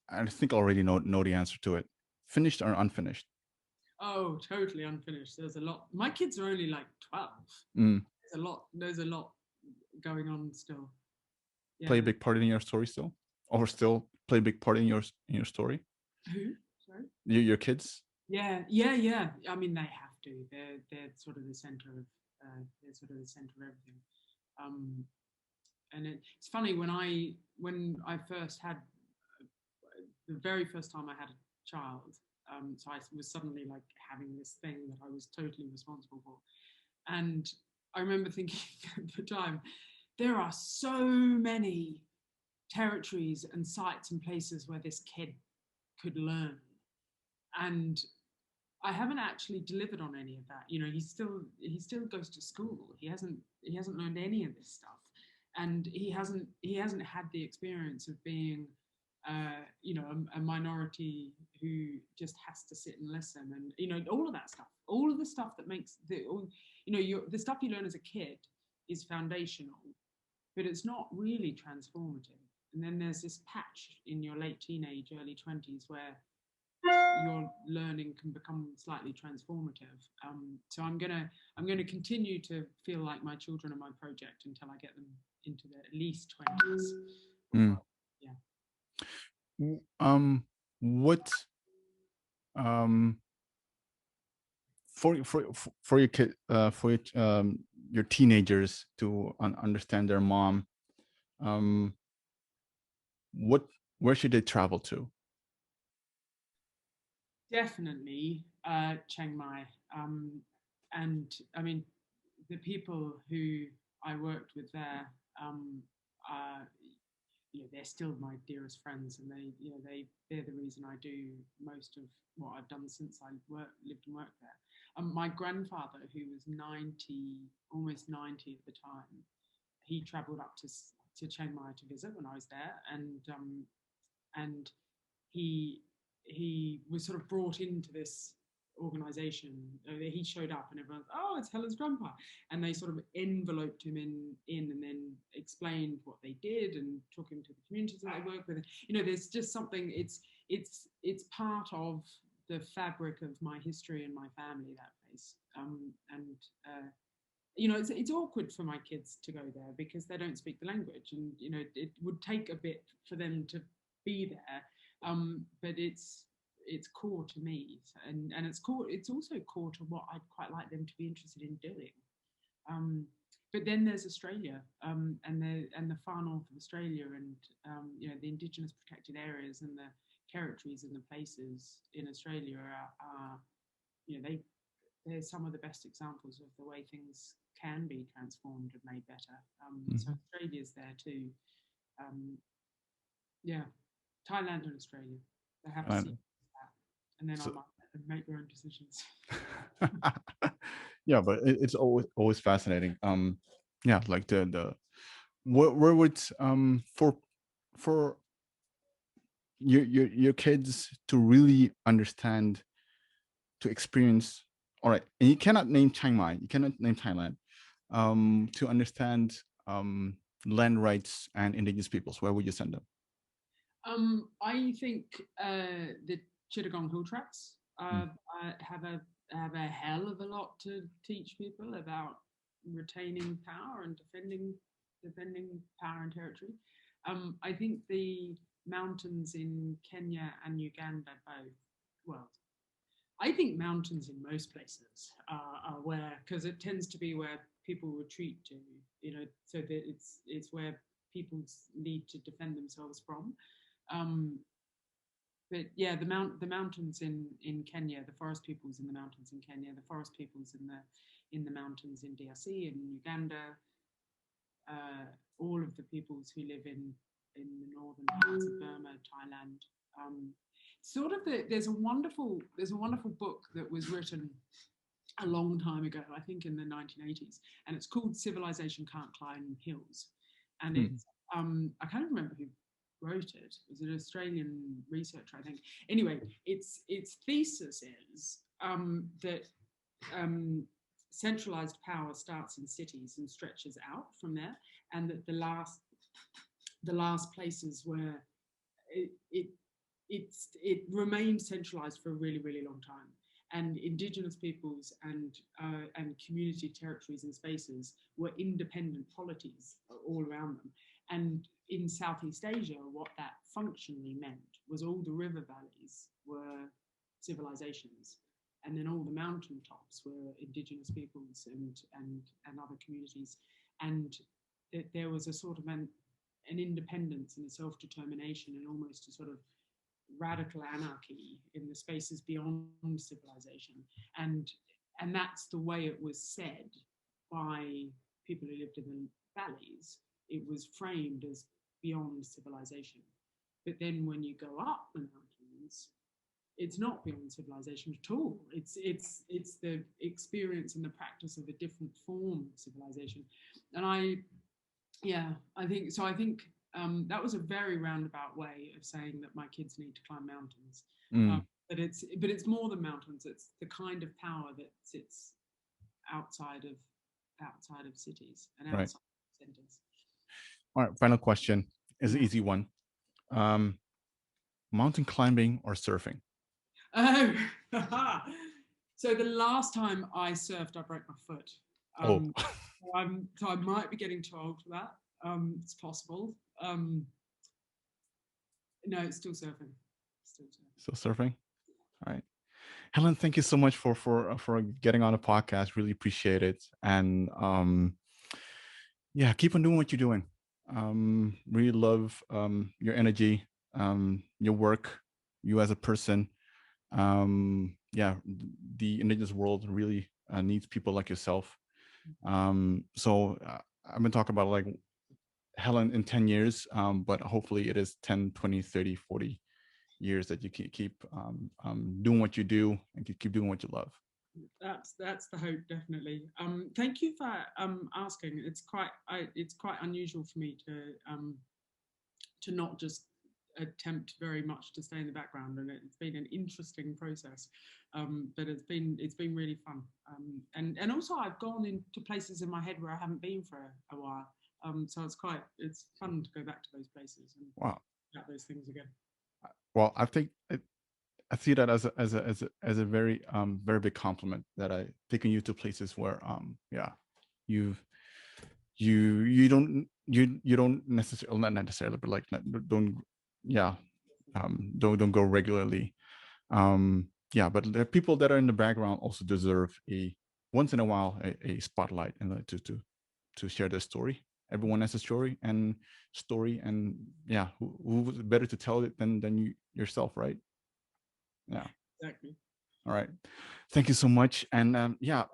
I think I already know the answer to it. Finished or unfinished? Oh, totally unfinished. There's a lot. My kids are only like 12. There's a lot going on still. Yeah. Play a big part in your story still, or still play a big part in your story? Who? Sorry. Your kids? Yeah. I mean, they have to. They're sort of the center of everything. And it's funny, when I first had the very first time I had a child. So I was suddenly like having this thing that I was totally responsible for. And I remember thinking at the time, there are so many territories and sites and places where this kid could learn. And I haven't actually delivered on any of that. He still goes to school. He hasn't learned any of this stuff. And he hasn't had the experience of being a minority who just has to sit and listen, and all of that stuff, all of the stuff that makes the stuff you learn as a kid is foundational, but it's not really transformative. And then there's this patch in your late teenage, early 20s where your learning can become slightly transformative. So I'm gonna continue to feel like my children are my project until I get them into the at least 20s. Yeah. What for your kid, for your teenagers to understand their mom, where should they travel to? Definitely Chiang Mai. And I mean, the people who I worked with there, they're still my dearest friends, and they're the reason I do most of what I've done since I lived and worked there. My grandfather, who was 90, almost 90 at the time, he travelled up to Chiang Mai to visit when I was there, and he was sort of brought into this organization. He showed up and everyone's, oh, it's Helen's grandpa, and they sort of enveloped him in and then explained what they did and took him to the communities that they work with. There's just something, it's part of the fabric of my history and my family, that place. It's awkward for my kids to go there because they don't speak the language, and it would take a bit for them to be there. But it's core to me, and it's also core to what I'd quite like them to be interested in doing. but then there's Australia, and the far north of Australia, and the Indigenous protected areas and the territories and the places in Australia are they're some of the best examples of the way things can be transformed and made better. So Australia's there too. Thailand and Australia. They have to see that, and then I might make your own decisions. Yeah, but it's always fascinating. Like the where would for your kids to really understand, to experience. All right, and you cannot name Chiang Mai, you cannot name Thailand. To understand land rights and indigenous peoples, where would you send them? I think the Chittagong Hill Tracks have a hell of a lot to teach people about retaining power and defending power and territory. I think the mountains in Kenya and Uganda both. Well, I think mountains in most places are where, because it tends to be where people retreat to, so that it's where people need to defend themselves from. But yeah, the mountains in Kenya, the forest peoples in the mountains in Kenya, the forest peoples in the mountains in DRC and Uganda, all of the peoples who live in the northern parts of Burma, Thailand. There's a wonderful book that was written a long time ago, I think in the 1980s, and it's called Civilization Can't Climb Hills, and it's I can't remember who wrote it. It was an Australian researcher, I think. Anyway, its thesis is that centralized power starts in cities and stretches out from there, and that the last places where it remained centralized for a really, really long time, and indigenous peoples and community territories and spaces were independent polities all around them. And in Southeast Asia, what that functionally meant was all the river valleys were civilizations, and then all the mountain tops were indigenous peoples and other communities, and there was a sort of an independence and a self-determination and almost a sort of radical anarchy in the spaces beyond civilization, and that's the way it was said by people who lived in the valleys. It was framed as beyond civilization, but then when you go up the mountains, it's not beyond civilization at all. It's the experience and the practice of a different form of civilization. And I think that was a very roundabout way of saying that my kids need to climb mountains. But it's more than mountains. It's the kind of power that sits outside of cities and outside of centers. All right, final question is an easy one. Mountain climbing or surfing? Oh, so the last time I surfed, I broke my foot. So I might be getting too old for that. It's possible. No, it's still surfing. Still surfing. All right, Helen, thank you so much for getting on the podcast. Really appreciate it, and keep on doing what you're doing. Really love your energy, your work, you as a person. The indigenous world really needs people like yourself. So I've been talking about like Helen in 10 years, but hopefully it is 10, 20, 30, 40 years that you keep doing what you do and keep doing what you love. That's the hope, definitely. Thank you for asking. It's quite unusual for me to not just attempt very much to stay in the background, and it's been an interesting process, but it's been really fun, and also I've gone into places in my head where I haven't been for a while, so it's fun to go back to those places and about those things again. Well, I think I see that as a very very big compliment, that I taken you to places where you don't necessarily, not necessarily, but like don't go regularly. But the people that are in the background also deserve once in a while a spotlight, and to to share their story. Everyone has a story, and yeah, who's better to tell it than you yourself, right? Yeah, exactly. All right, thank you so much. And yeah,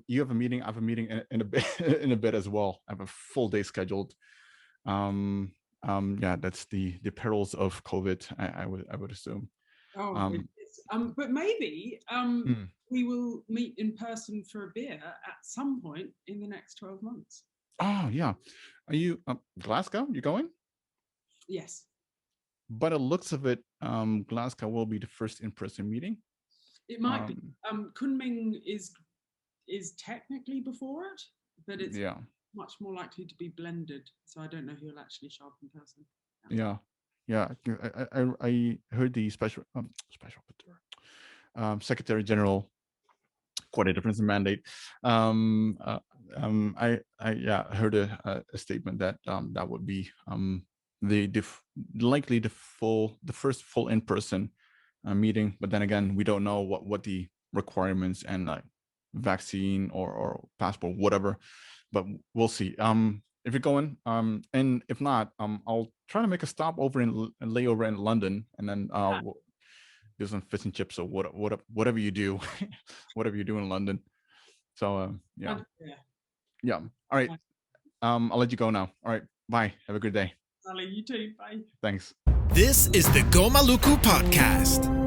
you have a meeting. I have a meeting in a bit in a bit as well. I have a full day scheduled. Yeah, that's the perils of COVID. I would assume. Oh, but maybe we will meet in person for a beer at some point in the next 12 months. Oh yeah, are you Glasgow? You going? Yes. By the looks of it, Glasgow will be the first in-person meeting. It might be. Kunming is technically before it, but it's much more likely to be blended. So I don't know who'll actually show up in person. Yeah. I heard the special Secretary General quite a difference in mandate. I heard a statement that that would be likely the first full in-person meeting, but then again, we don't know what the requirements and like vaccine or passport, whatever, but we'll see. If you're going, and if not, I'll try to make a stop over in layover in London, and then we'll do some fish and chips or whatever you do, whatever you do in London. So yeah. All right. I'll let you go now. All right. Bye. Have a good day. Sally, you too. Bye. Thanks. This is the Gomaluku Podcast.